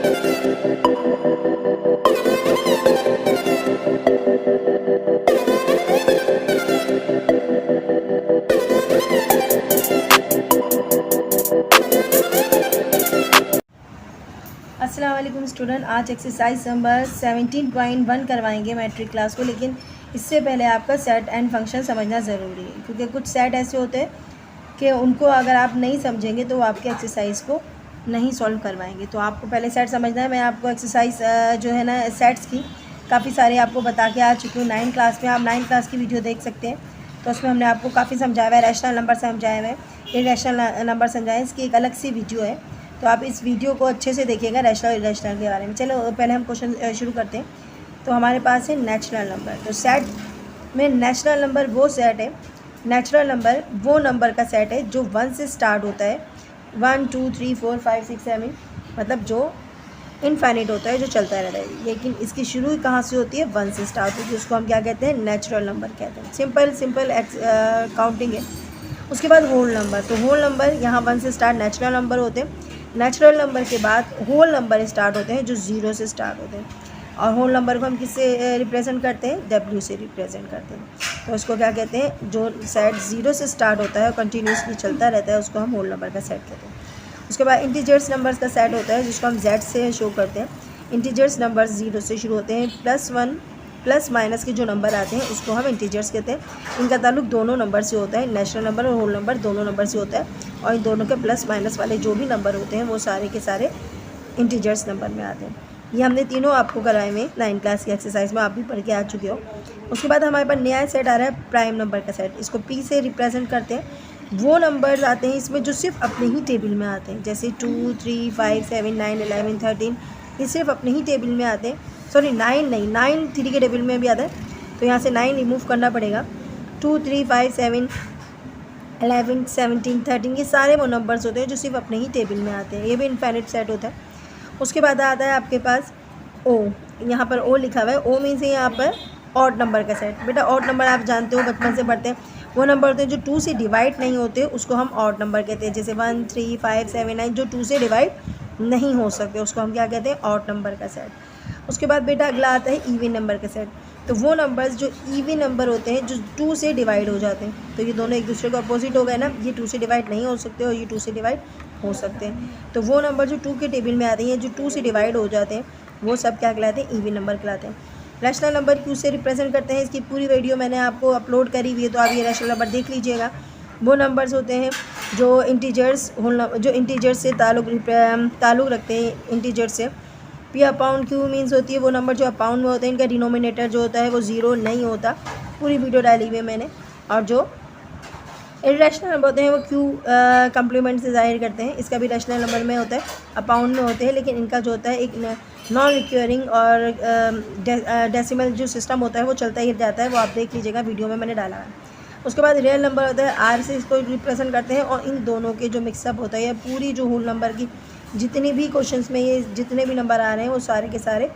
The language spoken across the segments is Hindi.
अस्सलाम वालेकुम स्टूडेंट, आज एक्सरसाइज नंबर 17.1 करवाएंगे मैट्रिक क्लास को। लेकिन इससे पहले आपका सेट एंड फंक्शन समझना ज़रूरी है, क्योंकि कुछ सेट ऐसे होते हैं कि उनको अगर आप नहीं समझेंगे तो वो आपके एक्सरसाइज को नहीं सॉल्व करवाएंगे। तो आपको पहले सेट समझना है। मैं आपको एक्सरसाइज जो है ना सेट्स की काफ़ी सारे आपको बता के आ चुकी हूँ 9 क्लास में। आप 9 क्लास की वीडियो देख सकते हैं, तो उसमें हमने आपको काफ़ी समझाया हुआ है। रैशनल नंबर समझाया हुआ है, इरेशनल नंबर समझाया है, इसकी एक अलग सी वीडियो है, तो आप इस वीडियो को अच्छे से देखिएगा रैशनल इरेशनल के बारे में। चलो पहले हम क्वेश्चन शुरू करते हैं। तो हमारे पास है नेचुरल नंबर। तो सेट में नेचुरल नंबर वो सेट है, नेचुरल नंबर वो नंबर का सेट है जो 1 से स्टार्ट होता है। 1 2 3 4 5 6 7, मतलब जो इनफाइनाइट होता है, जो चलता रहता है। लेकिन इसकी शुरू कहाँ से होती है? 1 से स्टार्ट होती है, उसको हम क्या कहते हैं? नेचुरल नंबर कहते हैं। सिंपल काउंटिंग है। उसके बाद होल नंबर। तो होल नंबर यहाँ 1 से स्टार्ट नेचुरल नंबर होते हैं। नेचुरल नंबर के बाद होल नंबर स्टार्ट होते हैं जो 0 से स्टार्ट होते हैं। और होल नंबर को हम किससे रिप्रेजेंट करते हैं? W से रिप्रेजेंट करते हैं। तो उसको क्या कहते हैं? जो सेट 0 से स्टार्ट होता है और कंटिन्यूसली चलता रहता है, उसको हम होल नंबर का सेट कहते हैं। उसके बाद इंटीजर्स नंबर्स का सेट होता है, जिसको हम Z से शो करते हैं। इंटीजर्स नंबर्स 0 से शुरू होते हैं। +1 प्लस माइनस के जो नंबर आते हैं उसको हम इंटीजर्स कहते हैं। इनका ताल्लुक दोनों नंबर से होता है, नेचुरल नंबर और होल नंबर दोनों नंबर से होता है। और इन दोनों के प्लस माइनस वाले जो भी नंबर होते हैं वो सारे के सारे इंटीजर्स नंबर में आते हैं। ये हमने तीनों आपको कराए हुए 9 क्लास की एक्सरसाइज में, आप भी पढ़ के आ चुके हो। उसके बाद हमारे पास नया सेट आ रहा है प्राइम नंबर का सेट। इसको P से रिप्रेजेंट करते हैं। वो नंबर्स आते हैं इसमें जो सिर्फ अपने ही टेबल में आते हैं, जैसे 2 3 5 7 9 11 13, ये सिर्फ अपने ही टेबल में आते हैं। सॉरी 9 नहीं, 9 3 के टेबल में भी आता है, तो यहाँ से 9 रिमूव करना पड़ेगा। 2 3 5 7 11 17 13, ये सारे वो नंबर्स होते हैं जो सिर्फ अपने ही टेबल में आते हैं। ये भी इनफाइनाइट सेट होता है। उसके बाद आता है आपके पास O। यहाँ पर O लिखा हुआ है। O मीन्स है यहाँ पर ऑड नंबर का सेट। बेटा ऑड नंबर आप जानते हो, बचपन से पढ़ते हैं। वो नंबर होते हैं जो 2 से डिवाइड नहीं होते, उसको हम ऑड नंबर कहते हैं। जैसे 1 3 5 7 9 जो 2 से डिवाइड नहीं हो सकते, उसको हम क्या कहते हैं? ऑड नंबर का सेट। उसके बाद बेटा अगला आता है इवन नंबर का सेट। तो वो नंबर्स जो इवन नंबर होते हैं जो 2 से डिवाइड हो जाते हैं, तो ये दोनों एक दूसरे को अपोजिट हो गए ना। ये 2 से डिवाइड नहीं हो सकते और ये 2 से डिवाइड हो सकते हैं। तो वो नंबर जो 2 के टेबल में आते हैं, जो 2 से डिवाइड हो जाते हैं, वो सब क्या कहलाते हैं? इवन नंबर कहलाते हैं। रैशनल नंबर Q से रिप्रेजेंट करते हैं। इसकी पूरी वीडियो मैंने आपको अपलोड करी हुई है, तो आप ये रैशनल नंबर देख लीजिएगा। वो नंबर्स होते हैं जो इंटीजर्स से ताल्लुक़ रखते हैं, इंटीजर्स से। P अपॉन Q मीन्स होती है वो नंबर जो अपाउंड में होते हैं, इनका डिनोमिनेटर जो होता है वो 0 नहीं होता। पूरी वीडियो डाली हुई है मैंने। और जो इरेशनल नंबर होते हैं वो Q कम्प्लीमेंट से ज़ाहिर करते हैं। इसका भी रैशनल नंबर में होता है, अपाउंड में होते हैं, लेकिन इनका जो होता है एक नॉन रिक्योरिंग और डेसिमल जो सिस्टम होता है वो चलता ही जाता है। वो आप देख लीजिएगा, वीडियो में मैंने डाला है। उसके बाद रियल नंबर होता है, R से इसको रिप्रेजेंट करते हैं। और इन दोनों के जो मिक्सअप होता है, या पूरी जो होल नंबर की जितनी भी क्वेश्चंस में ये जितने भी नंबर आ रहे हैं वो सारे के सारे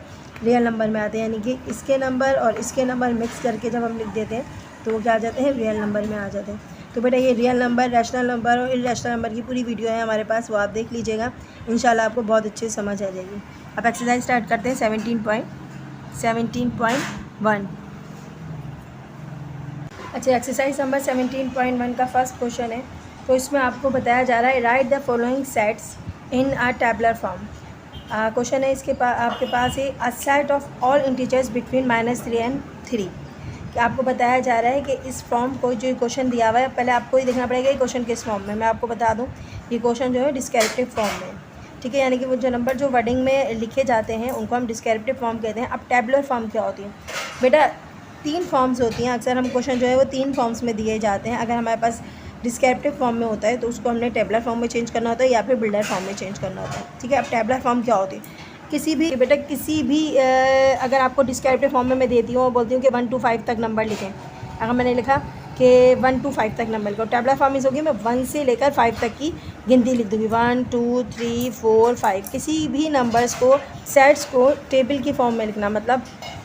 रियल नंबर में आते हैं। यानी कि इसके नंबर और इसके नंबर मिक्स करके जब हम लिख देते हैं तो वो क्या आ जाते हैं? रियल नंबर में आ जाते हैं। तो बेटा ये रियल नंबर, रैशनल नंबर और इरेशनल नंबर की पूरी वीडियो है हमारे पास, वो आप देख लीजिएगा। इंशाल्लाह आपको बहुत अच्छे से समझ आ जाएगी। अब एक्सरसाइज स्टार्ट करते हैं 17.1। अच्छा, एक्सरसाइज नंबर 17.1 का फर्स्ट क्वेश्चन है। तो इसमें आपको बताया जा रहा है right the following sets in a tabular form. Question है इसके आपके पास है a set of all integers between -3 and 3। कि आपको बताया जा रहा है कि इस फॉर्म को जो क्वेश्चन दिया हुआ है, पहले आपको ही देखना पड़ेगा ये क्वेश्चन किस फॉर्म में। मैं आपको बता दूं, ये क्वेश्चन जो है डिस्क्रिप्टिव फॉर्म में, ठीक है। यानी कि वो जो नंबर जो वर्डिंग में लिखे जाते हैं उनको हम डिस्क्रिप्टिव फॉर्म कहते हैं। अब टैबुलर फॉर्म क्या होती है? बेटा 3 फॉर्म्स होती हैं। अक्सर हम क्वेश्चन जो है वो 3 फॉर्म्स में दिए जाते हैं। अगर हमारे पास डिस्क्रिप्टिव फॉर्म में होता है तो उसको हमने टेबुलर फॉर्म में चेंज करना होता है, या फिर बिल्डर फॉर्म में चेंज करना होता है, ठीक है। अब टैबुलर फॉर्म क्या होती है? किसी भी अगर आपको डिस्क्रिप्टिव फॉर्म में मैं देती हूँ और बोलती हूँ कि 1 to 5 तक नंबर लिखें। अगर मैंने लिखा कि 1 to 5 तक नंबर लिखो, टैबुलर फॉर्म इस होगी मैं 1 से लेकर 5 तक की गिनती लिख दूँगी। 1 2 3 4 5। किसी भी नंबर्स को, सेट्स को टेबल की फॉर्म में लिखना, मतलब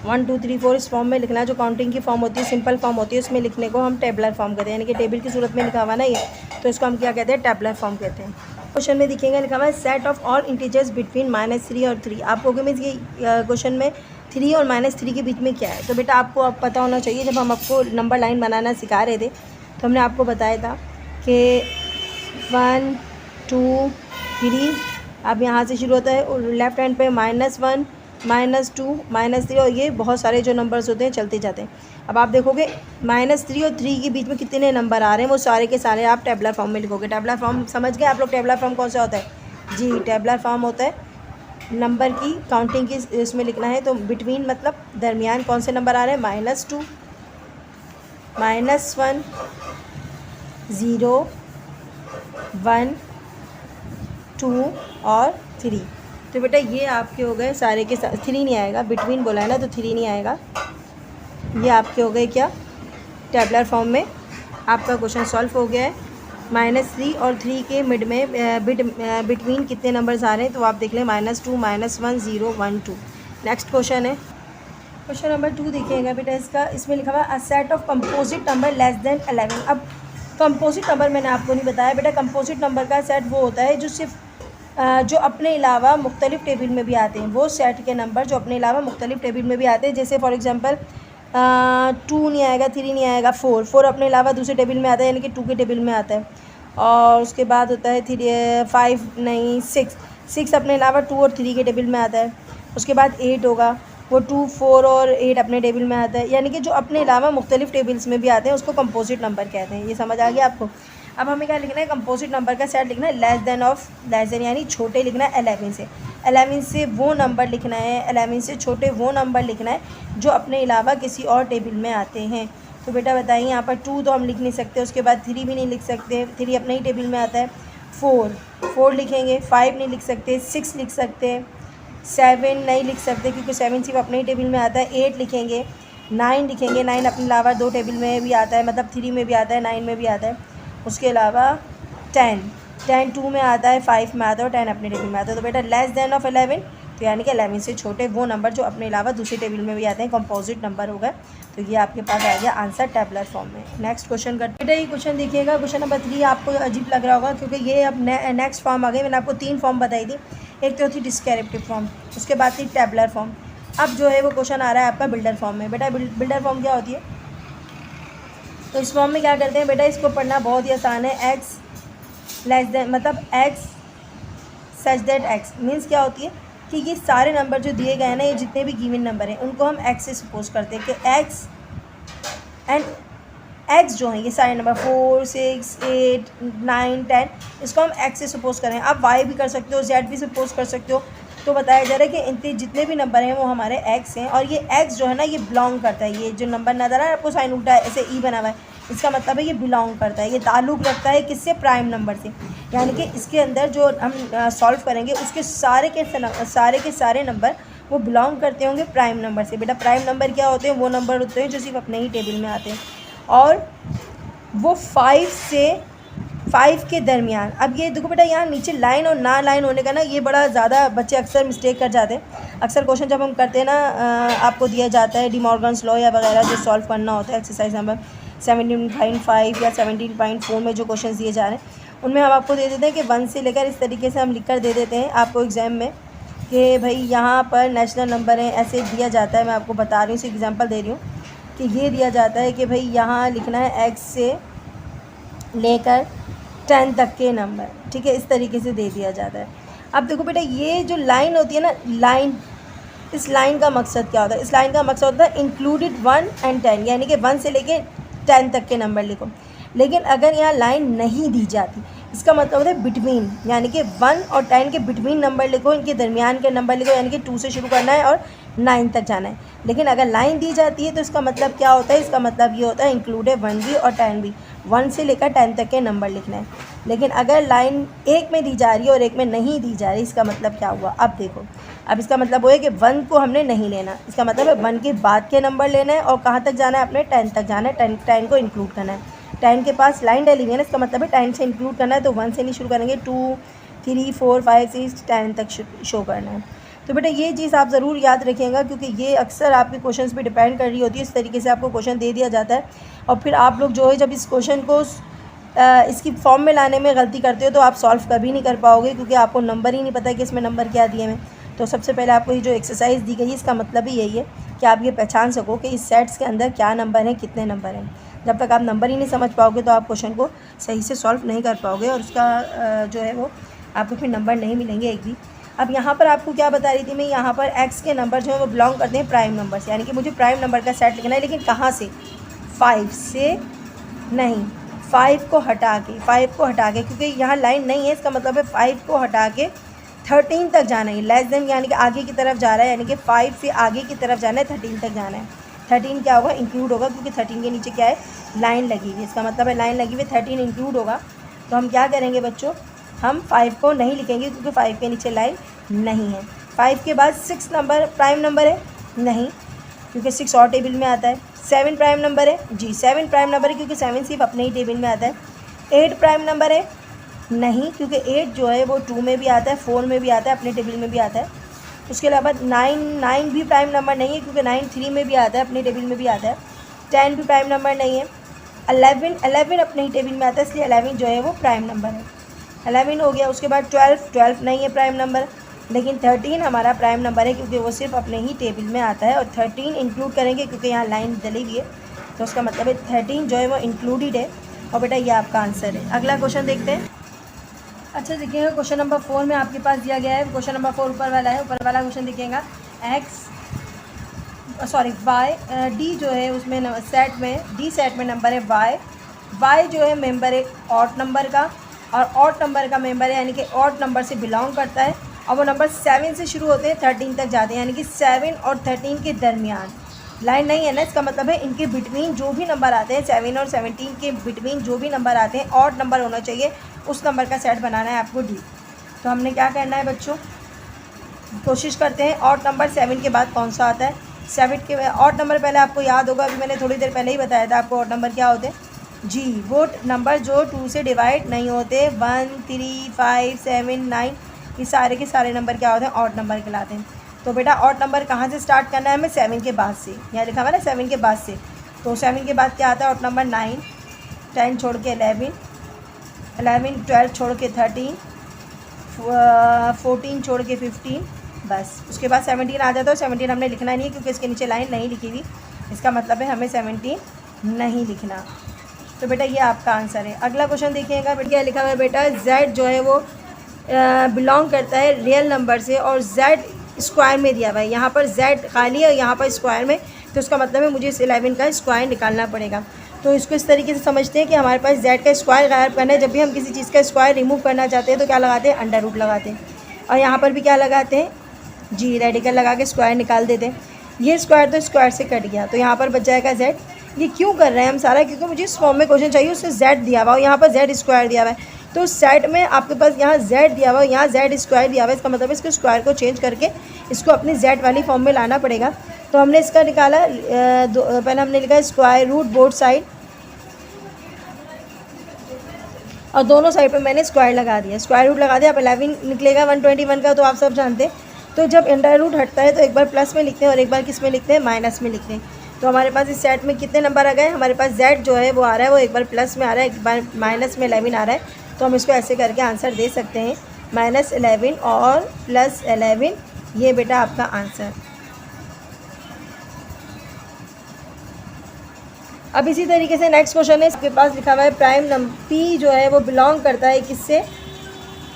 1 2 3 4 इस फॉर्म में लिखना, जो काउंटिंग की फॉर्म होती है, सिंपल फॉर्म होती है, उसमें लिखने को हम टेबुलर फॉर्म कहते हैं। यानी कि टेबल की सूरत में लिखा हुआ ना ये, तो इसको हम क्या कहते हैं? टैबुलर फॉर्म कहते हैं। क्वेश्चन में दिखेगा लिखा हुआ है set of all integers between -3 और 3। आपको मीन्स ये क्वेश्चन में 3 और -3 के बीच में क्या है। तो बेटा आपको अब पता होना चाहिए, जब हम आपको नंबर लाइन बनाना सिखा रहे थे तो हमने आपको बताया था कि 1 2 3, अब यहाँ से शुरू होता है और लेफ्ट हैंड पे -1 -2 -3, और ये बहुत सारे जो नंबर्स होते हैं चलते जाते हैं। अब आप देखोगे -3 और 3 के बीच में कितने नंबर आ रहे हैं, वो सारे के सारे आप टेबलर फॉर्म में लिखोगे। टेबलर फॉर्म समझ गए आप लोग? टेबलर फॉर्म कौन सा होता है जी? टेबलर फॉर्म होता है नंबर की काउंटिंग की इसमें लिखना है। तो बिटवीन मतलब दरमियान कौन से नंबर आ रहे हैं, -2 -1 0 1 2 और 3। तो बेटा ये आपके हो गए सारे के साथ। 3 नहीं आएगा, बिटवीन बोला है ना, तो 3 नहीं आएगा। ये आपके हो गए क्या, टेबलर फॉर्म में आपका क्वेश्चन सॉल्व हो गया है। -3 और 3 के मिड में बिटवीन कितने नंबर्स आ रहे हैं, तो आप देख लें -2 -1 0 1 2। नेक्स्ट क्वेश्चन है क्वेश्चन नंबर 2 देखिएगा बेटा इसका। इसमें लिखा हुआ a set of composite number less than 11। अब कंपोजिट नंबर मैंने आपको नहीं बताया बेटा। कंपोजिट नंबर का सेट वो होता है जो सिर्फ जो अपने अलावा मुख्तलिफ टेबल में भी आते हैं। वो सेट के नंबर जो अपने अलावा मुख्तलिफ टेबल में भी आते हैं। जैसे फॉर एग्जांपल 2 नहीं आएगा, 3 नहीं आएगा, 4 अपने अलावा दूसरे टेबल में आता है, यानी कि 2 के टेबल में आता है। और उसके बाद होता है 5 नहीं 6 अपने अलावा 2 और 3 के टेबल में आता है। उसके बाद 8 होगा, वो 2 4 और 8 अपने टेबल में आता है। यानी कि जो अपने अलावा मुख्तलिफ टेबल्स में भी आते हैं उसको कंपोजिट नंबर कहते हैं। ये समझ आ गया आपको? अब हमें क्या लिखना है, कंपोजिट नंबर का सेट लिखना है लेस देन यानी छोटे लिखना है 11 से। 11 से वो नंबर लिखना है, 11 से छोटे वो नंबर लिखना है जो अपने अलावा किसी और टेबल में आते हैं। तो बेटा बताइए, यहाँ पर 2 तो हम लिख नहीं सकते, उसके बाद 3 भी नहीं लिख सकते, 3 अपने ही टेबल में आता है। 4 लिखेंगे, 5 नहीं लिख सकते, 6 लिख सकते हैं, 7 नहीं लिख सकते क्योंकि 7 सिर्फ अपने ही टेबल में आता है। 8 लिखेंगे, 9 लिखेंगे, 9 अपने अलावा 2 टेबल में भी आता है, मतलब 3 में भी आता है, 9 में भी आता है। उसके अलावा 10 2 में आता है, 5 में आता है और 10 अपने टेबल में आता है। तो बेटा लेस देन ऑफ 11, तो यानी कि 11 से छोटे वो नंबर जो अपने अलावा दूसरे टेबल में भी आते हैं कंपोजिट नंबर होगा। तो ये आपके पास आ गया आंसर टेबलर फॉर्म में। नेक्स्ट क्वेश्चन करते बेटा। ये क्वेश्चन देखिएगा, क्वेश्चन नंबर 3 आपको अजीब लग रहा होगा क्योंकि ये अब नेक्स्ट फॉर्म आ गई। मैंने आपको 3 फॉर्म बताई थी, एक तो थी डिस्क्रिप्टिव फॉर्म, उसके बाद थी टेबलर फॉर्म। अब जो है वो क्वेश्चन आ रहा है आपका बिल्डर फॉर्म में। बेटा बिल्डर फॉर्म क्या होती है, तो इस फॉर्म में क्या करते हैं बेटा, इसको पढ़ना बहुत ही आसान है। एक्स लेस देन मतलब x such that x means क्या होती है कि ये सारे नंबर जो दिए गए हैं ना, ये जितने भी गिवन नंबर हैं उनको हम एक्स से सपोज करते हैं कि एक्स एंड एक्स जो हैं ये सारे नंबर 4 6 8 9 10, इसको हम एक्स से सपोज करें। आप वाई भी कर सकते हो, जेड भी सपोज कर सकते हो। तो बताया जा रहा है कि इतने जितने भी नंबर हैं वो हमारे एक्स हैं, और ये एक्स जो है ना ये बिलोंग करता है। ये जो नंबर नजर आ रहा है आपको साइन उल्टा है, ऐसे ई बना हुआ है, इसका मतलब है ये बिलोंग करता है, ये ताल्लुक़ रखता है किससे, प्राइम नंबर से। यानी कि इसके अंदर जो हम सॉल्व करेंगे उसके सारे के सारे नंबर वो बिलोंग करते होंगे प्राइम नंबर से। बेटा प्राइम नंबर क्या होते हैं, वो नंबर होते हैं जो सिर्फ अपने ही टेबल में आते हैं, और वो 5 के दरमियान। अब ये देखो बेटा, यहाँ नीचे लाइन और ना लाइन होने का ना ये बड़ा ज़्यादा बच्चे अक्सर मिस्टेक कर जाते हैं। अक्सर क्वेश्चन जब हम करते हैं ना, आपको दिया जाता है डी मॉर्गन्स लॉ या वगैरह जो सॉल्व करना होता है एक्सरसाइज नंबर 17.5 या 17.4 में जो क्वेश्चन दिए जा रहे हैं उनमें हम आपको दे देते हैं कि 1 से लेकर इस तरीके से हम लिख कर दे देते हैं आपको एग्ज़ाम में कि भाई यहाँ पर नेशनल नंबर है, ऐसे दिया जाता है। मैं आपको बता रही हूँ, इसे एग्जांपल दे रही हूँ कि ये दिया जाता है कि भाई यहाँ लिखना है एक्स से लेकर 10 तक के नंबर, ठीक है, इस तरीके से दे दिया जाता है। अब देखो बेटा, ये जो लाइन होती है ना, लाइन, इस लाइन का मकसद क्या होता है, इस लाइन का मकसद होता है इंक्लूडेड 1 and 10, यानी कि 1 से लेके 10 तक के नंबर लिखो। लेकिन अगर यहाँ लाइन नहीं दी जाती, इसका मतलब होता है बिटवीन, यानी कि 1 और 10 के बिटवीन नंबर लिखो, इनके दरमियान के नंबर लिखो, यानी कि 2 से शुरू करना है और 9 तक जाना है। लेकिन अगर लाइन दी जाती है तो इसका मतलब क्या होता है, इसका मतलब ये होता है इंक्लूडेड 1 भी और 10 भी, 1 से लेकर 10 तक के नंबर लिखना है। लेकिन अगर लाइन एक में दी जा रही है और एक में नहीं दी जा रही, इसका मतलब क्या हुआ, अब देखो, अब इसका मतलब वो है कि 1 को हमने नहीं लेना, इसका मतलब है 1 के बाद के नंबर लेना है और कहाँ तक जाना है, अपने 10 तक जाना है, 10 को इंक्लूड करना है। 10 के पास लाइन डली हुई है ना, इसका मतलब है 10 से इंक्लूड करना है, तो 1 से नहीं शुरू करेंगे, 2 3 4 5 6 10 तक शो करना है। तो बेटा ये चीज़ आप ज़रूर याद रखिएगा क्योंकि ये अक्सर आपके क्वेश्चंस पे डिपेंड कर रही होती है। इस तरीके से आपको क्वेश्चन दे दिया जाता है और फिर आप लोग जो है जब इस क्वेश्चन को इसकी फॉर्म में लाने में गलती करते हो तो आप सॉल्व कभी नहीं कर पाओगे, क्योंकि आपको नंबर ही नहीं पता कि इसमें नंबर क्या दिए हैं। तो सबसे पहले आपको ये जो एक्सरसाइज दी गई है इसका मतलब ही यही है कि आप ये पहचान सको कि इस सेट्स के अंदर क्या नंबर हैं, कितने नंबर हैं। जब तक आप नंबर ही नहीं समझ पाओगे तो आप क्वेश्चन को सही से सॉल्व नहीं कर पाओगे, और उसका जो है वो आपको फिर नंबर नहीं मिलेंगे एक भी। अब यहाँ पर आपको क्या बता रही थी मैं, यहाँ पर एक्स के नंबर जो है वो बिलोंग करते हैं प्राइम नंबर से, यानी कि मुझे प्राइम नंबर का सेट लिखना है, लेकिन कहाँ से, 5 से नहीं, 5 को हटा के, क्योंकि यहाँ लाइन नहीं है, इसका मतलब है 5 को हटा के 13 तक जाना है। लेस देन यानी कि आगे की तरफ जा रहा है, यानी कि 5 से आगे की तरफ जाना है, 13 तक जाना है। 13 क्या होगा, इंक्लूड होगा, क्योंकि 13 के नीचे क्या है, लाइन लगी हुई है, इसका मतलब है लाइन लगी हुई, 13 इंक्लूड होगा। तो हम क्या करेंगे बच्चों, हम 5 को नहीं लिखेंगे, क्योंकि 5 के नीचे लाइन नहीं है। 5 के बाद 6 नंबर प्राइम नंबर है, नहीं, क्योंकि 6 और टेबल में आता है। 7 प्राइम नंबर है, जी 7 प्राइम नंबर है, क्योंकि 7 सिर्फ अपने ही टेबल में आता है। 8 प्राइम नंबर है, नहीं, क्योंकि 8 जो है वो 2 में भी आता है, 4 में भी आता है, अपने टेबल में भी आता है। उसके अलावा 9 भी प्राइम नंबर नहीं है, क्योंकि 9 3 में भी आता है, अपने टेबल में भी आता है। 10 भी प्राइम नंबर नहीं है। 11 अपने ही टेबल में आता है, इसलिए 11 जो है वो प्राइम नंबर है। 11 हो गया। उसके बाद 12 नहीं है प्राइम नंबर, लेकिन 13 हमारा प्राइम नंबर है, क्योंकि वो सिर्फ अपने ही टेबल में आता है, और 13 इंक्लूड करेंगे क्योंकि यहाँ लाइन डली हुई है, तो उसका मतलब है 13 जो है वो इंक्लूडेड है। और बेटा ये आपका आंसर है। अगला क्वेश्चन देखते हैं। अच्छा देखिएगा, क्वेश्चन नंबर 4 में आपके पास दिया गया है, क्वेश्चन नंबर 4 ऊपर वाला है, ऊपर वाला क्वेश्चन देखिएगा, वाई, डी जो है उसमें डी सेट में नंबर है वाई जो है मेंबर है ऑड नंबर का, और ऑड नंबर का मेंबर है, यानी कि ऑड नंबर से बिलोंग करता है, और वो नंबर 7 से शुरू होते हैं, 13 तक जाते हैं, यानी कि 7 और 13 के दरमियान लाइन नहीं है ना, इसका मतलब है इनके बिटवीन जो भी नंबर आते हैं, 7 और 17 के बिटवीन जो भी नंबर आते हैं, ऑड नंबर होना चाहिए, उस नंबर का सेट बनाना है आपको डी। तो हमने क्या करना है बच्चों, कोशिश करते हैं। ऑड नंबर 7 के बाद कौन सा आता है, 7 के ऑड नंबर पहले आपको याद होगा, अभी मैंने थोड़ी देर पहले ही बताया था आपको ऑड नंबर क्या होते हैं, जी वो नंबर जो 2 से डिवाइड नहीं होते, 1 3 5 7 9, ये सारे के सारे नंबर क्या होते हैं, ऑड नंबर कहलाते हैं। तो बेटा ऑड नंबर कहाँ से स्टार्ट करना है हमें, 7 के बाद से, यहाँ लिखा हुआ ना 7 के बाद से। तो 7 के बाद क्या आता है, ऑड नंबर 9, 10 छोड़ के 11, 12 छोड़ के 13, 14 छोड़ के 15, बस उसके बाद 17 आ जाता है। 17 हमने लिखना नहीं है, क्योंकि इसके नीचे लाइन नहीं लिखी हुई, इसका मतलब है हमें 17 नहीं लिखना। तो बेटा ये आपका आंसर है। अगला क्वेश्चन देखिएगा, बेटा क्या लिखा हुआ है बेटा, जेड जो है वो बिलोंग करता है रियल नंबर से, और जेड स्क्वायर में दिया हुआ है, यहाँ पर जेड खाली है, यहाँ पर स्क्वायर में, तो उसका मतलब है मुझे इस 11 का स्क्वायर निकालना पड़ेगा। तो इसको इस तरीके से समझते हैं कि हमारे पास जेड का स्क्वायर गायब करना है। जब भी हम किसी चीज़ का स्क्वायर रिमूव करना चाहते हैं तो क्या लगाते हैं, अंडर रूट लगाते हैं, और यहाँ पर भी क्या लगाते हैं, जी रेडिकल लगा के स्क्वायर निकाल देते हैं। ये स्क्वायर तो स्क्वायर से कट गया, तो यहाँ पर बच जाएगा जेड। ये क्यों कर रहे हैं हम सारा, क्योंकि मुझे इस फॉर्म में क्वेश्चन चाहिए, उससे जेड दिया हुआ और यहाँ पर जेड स्क्वायर दिया हुआ है, तो सेट में आपके पास यहाँ जेड दिया हुआ है, यहाँ जेड स्क्वायर दिया हुआ है, इसका मतलब इसको स्क्वायर को चेंज करके इसको अपनी जेड वाली फॉर्म में लाना पड़ेगा। तो हमने इसका निकाला, पहले हमने लिखा स्क्वायर रूट बोथ साइड, और दोनों साइड पे मैंने स्क्वायर लगा दिया, स्क्वायर रूट लगा दिया। अब 11 निकलेगा 121 का, तो आप सब जानते हैं। तो जब अंडर रूट हटता है तो एक बार प्लस में लिखते हैं और एक बार किस में लिखते हैं, माइनस में लिखते हैं। तो हमारे पास इस सेट में कितने नंबर आ गए, हमारे पास जेड जो है वो आ रहा है, वो एक बार प्लस में आ रहा है, एक बार माइनस में 11 आ रहा है। तो हम इसको ऐसे करके आंसर दे सकते हैं, -11 और +11, ये बेटा आपका आंसर। अब इसी तरीके से नेक्स्ट क्वेश्चन है, इसके पास लिखा हुआ है प्राइम नंबर पी जो है वो बिलोंग करता है किससे,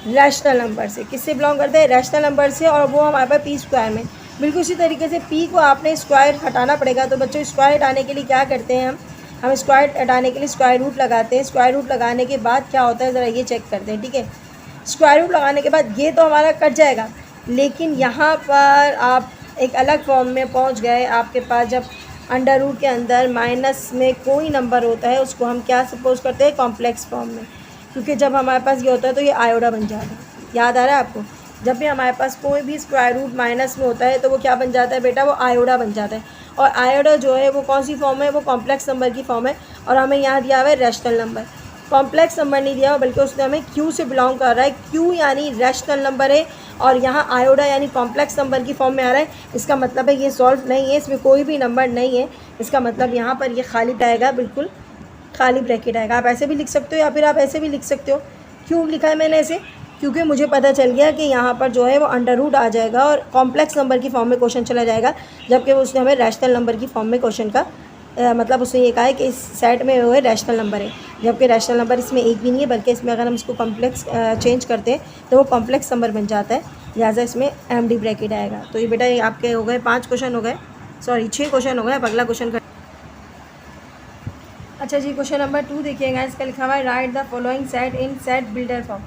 रैशनल नंबर से। किससे बिलोंग करता है, रैशनल नंबर से, और वो हमारे पास पी स्क्वायर में। बिल्कुल इसी तरीके से पी को आपने स्क्वायर हटाना पड़ेगा। तो बच्चों स्क्वायर हटाने के लिए क्या करते हैं, हम स्क्वायर हटाने के लिए स्क्वायर रूट लगाते हैं। स्क्वायर रूट लगाने के बाद क्या होता है, ज़रा ये चेक करते हैं, ठीक है। स्क्वायर रूट लगाने के बाद ये तो हमारा कट जाएगा, लेकिन यहाँ पर आप एक अलग फॉर्म में पहुँच गए। आपके पास जब अंडर रूट के अंदर माइनस में कोई नंबर होता है, उसको हम क्या सपोज करते हैं, कॉम्प्लेक्स फॉर्म में, क्योंकि जब हमारे पास ये होता है तो ये आयोडा बन जाता है। याद आ रहा है आपको, जब भी हमारे पास कोई भी स्क्वायर रूट माइनस में होता है तो वो क्या बन जाता है बेटा, वो आयोडा बन जाता है। और आयोडा जो है वो कौन सी फॉर्म है, वो कॉम्प्लेक्स नंबर की फॉर्म है। और हमें यहाँ दिया हुआ है रैशनल नंबर, कॉम्प्लेक्स नंबर नहीं दिया हुआ, बल्कि उसने हमें क्यू से बिलोंग कर रहा है। क्यू यानी रैशनल नंबर है, और यहाँ आयोडा यानी कॉम्प्लेक्स नंबर की फॉर्म में आ रहा है। इसका मतलब है ये सॉल्व नहीं है, इसमें कोई भी नंबर नहीं है। इसका मतलब यहाँ पर ये खाली आएगा, बिल्कुल खाली ब्रैकेट आएगा। आप ऐसे भी लिख सकते हो या फिर आप ऐसे भी लिख सकते हो। क्यों लिखा है मैंने ऐसे? क्योंकि मुझे पता चल गया कि यहाँ पर जो है वो अंडर रूट आ जाएगा और कॉम्प्लेक्स नंबर की फॉर्म में क्वेश्चन चला जाएगा, जबकि उसने हमें रैशनल नंबर की फॉर्म में क्वेश्चन का मतलब उसने ये कहा है कि इस सेट में वो है रैशनल नंबर है, जबकि रैशनल नंबर इसमें एक भी नहीं है, बल्कि इसमें अगर हम इसको कॉम्प्लेक्स चेंज करते हैं तो वो कॉम्प्लेक्स नंबर बन जाता है, लिहाजा इसमें MD ब्रैकेट आएगा। तो ये बेटा ये आपके हो गए 5 क्वेश्चन हो गए, सॉरी 6 क्वेश्चन हो गए। अब अगला क्वेश्चन कर। अच्छा जी, क्वेश्चन नंबर 2 देखिएगा, इसका लिखा हुआ है right the following set in set builder form.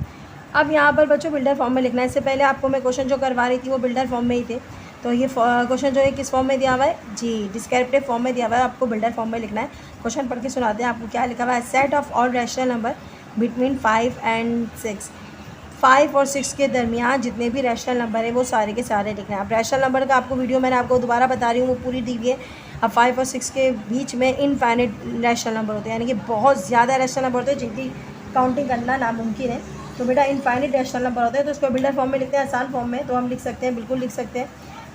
अब यहाँ पर बच्चों बिल्डर फॉर्म में लिखना है। इससे पहले आपको मैं क्वेश्चन जो करवा रही थी वो बिल्डर फॉर्म में ही थे, तो ये क्वेश्चन जो है किस फॉर्म में दिया हुआ है जी, डिस्क्रिप्टिव फॉर्म में दिया हुआ है, आपको बिल्डर फॉर्म में लिखना है। क्वेश्चन पढ़ के सुनाते हैं आपको क्या लिखा हुआ है। Set of all rational number between 5 and 6, 5 और 6 के दरमियान जितने भी रैशनल नंबर है वो सारे के सारे लिखना है। अब रैशनल नंबर का आपको वीडियो मैंने आपको दोबारा बता रही हूँ, वो पूरी दी हुई है। अब 5 और 6 के बीच में इनफाइनाइट रैशनल नंबर होते हैं, यानी कि बहुत ज़्यादा रैशनल नंबर होते हैं जिनकी काउंटिंग करना नामुमकिन है। तो बेटा इनफाइनाइट रैशनल नंबर होते हैं, तो उसको बिल्डर फॉर्म में लिखते हैं, आसान फॉर्म में। तो हम लिख सकते हैं, बिल्कुल लिख सकते हैं।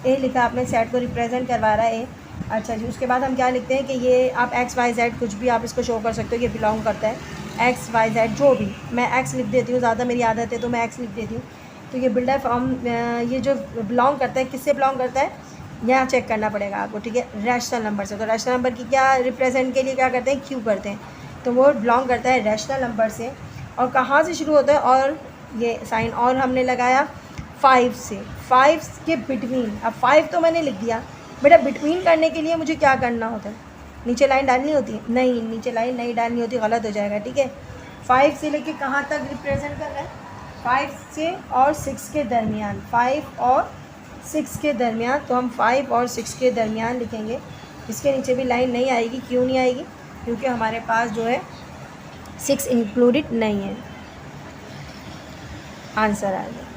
ए लिखा आपने, सेट को रिप्रेजेंट करवा रहा है ए। अच्छा जी, उसके बाद हम क्या लिखते हैं कि ये आप XYZ कुछ भी आप इसको शो कर सकते हो, ये बिलोंग करता है XYZ जो भी। मैं X लिख देती हूँ, ज़्यादा मेरी आदत है तो मैं X लिख देती हूँ। तो ये बिल्डर फॉर्म ये जो बिलोंग करता है, किससे बिलोंग करता है यहाँ चेक करना पड़ेगा आपको, ठीक है, रैशनल नंबर से। तो रैशनल नंबर की क्या रिप्रेजेंट के लिए क्या करते हैं, Q करते हैं, तो वो बिलोंग करता है रैशनल नंबर से। और कहाँ से शुरू होता है, और ये साइन और हमने लगाया 5 से, 5 के बिटवीन। अब 5 तो मैंने लिख दिया बेटा, बिटवीन करने के लिए मुझे क्या करना होता है, नीचे लाइन डालनी होती है? नहीं, नीचे लाइन नहीं डालनी होती, गलत हो जाएगा, ठीक है। 5 से लेके कहाँ तक रिप्रेजेंट कर रहा है, 5 से और 6 के दरमियान, 5 और 6 के दरमियान। तो हम 5 और 6 के दरमियान लिखेंगे। इसके नीचे भी लाइन नहीं आएगी, क्यों नहीं आएगी, क्योंकि हमारे पास जो है 6 इंक्लूडेड नहीं है। आंसर आ गया।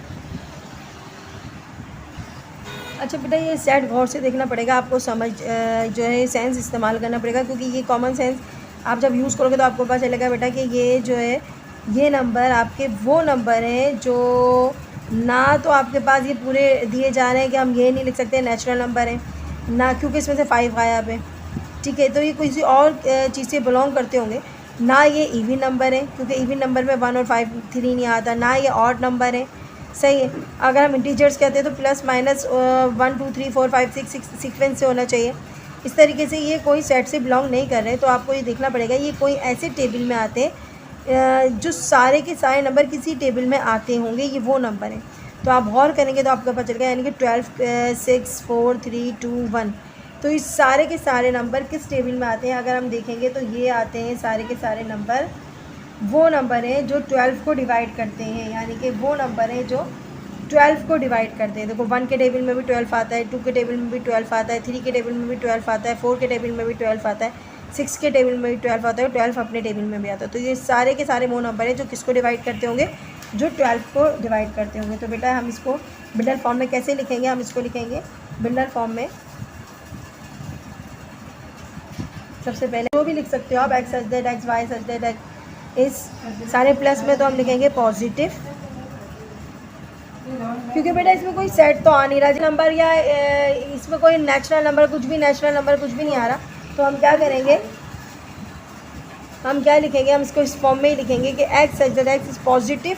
अच्छा बेटा, ये सेट गौर से देखना पड़ेगा आपको, समझ जो है सेंस इस्तेमाल करना पड़ेगा, क्योंकि ये कॉमन सेंस आप जब यूज़ करोगे तो आपको पता चलेगा बेटा कि ये जो है ये नंबर आपके वो नंबर हैं जो ना तो आपके पास ये पूरे दिए जा रहे हैं कि हम ये नहीं लिख सकते नेचुरल नंबर है ना, क्योंकि इसमें से 5 गायब है, ठीक है। तो ये किसी और चीज़ से बिलोंग करते होंगे ना। ये इवन नंबर है, क्योंकि इवन नंबर में 1 और 5 3 नहीं आता ना। ये ऑड नंबर है, सही है। अगर हम इंटीजर्स कहते हैं तो प्लस माइनस 1 2 3 4 5 6 सीक्वेंस से होना चाहिए। इस तरीके से ये कोई सेट से बिलोंग नहीं कर रहे, तो आपको ये देखना पड़ेगा ये कोई ऐसे टेबल में आते हैं जो सारे के सारे नंबर किसी टेबल में आते होंगे, ये वो नंबर हैं। तो आप गौर करेंगे तो आपको पता चलेगा, यानी कि 12 6 4 3 2 1। तो इस सारे के सारे नंबर किस टेबल में आते हैं, अगर हम देखेंगे तो ये आते हैं सारे के सारे नंबर, वो नंबर हैं जो 12 को डिवाइड करते हैं, यानी कि वो नंबर हैं जो 12 को डिवाइड करते हैं। देखो 1 के टेबल में भी 12 आता है, 2 के टेबल में भी 12 आता है, 3 के टेबल में भी 12 आता है, 4 के टेबल में भी 12 आता है, 6 के टेबल में भी 12 आता है, 12 अपने टेबल में भी आता है। तो ये सारे के सारे वो नंबर हैं जो किसको डिवाइड करते होंगे, जो 12 को डिवाइड करते होंगे। तो बेटा हम इसको बिल्डर फॉर्म में कैसे लिखेंगे, हम इसको लिखेंगे बिल्डर फॉर्म में। सबसे पहले जो भी लिख सकते हो आप, x such that, x y such that, इस सारे प्लस में तो हम लिखेंगे पॉजिटिव, क्योंकि बेटा इसमें कोई सेट तो आ नहीं रहा नंबर, या इसमें कोई नेचुरल नंबर कुछ भी नहीं आ रहा। तो हम क्या करेंगे, हम क्या लिखेंगे, हम इसको इस फॉर्म में ही लिखेंगे कि x such that x is positive.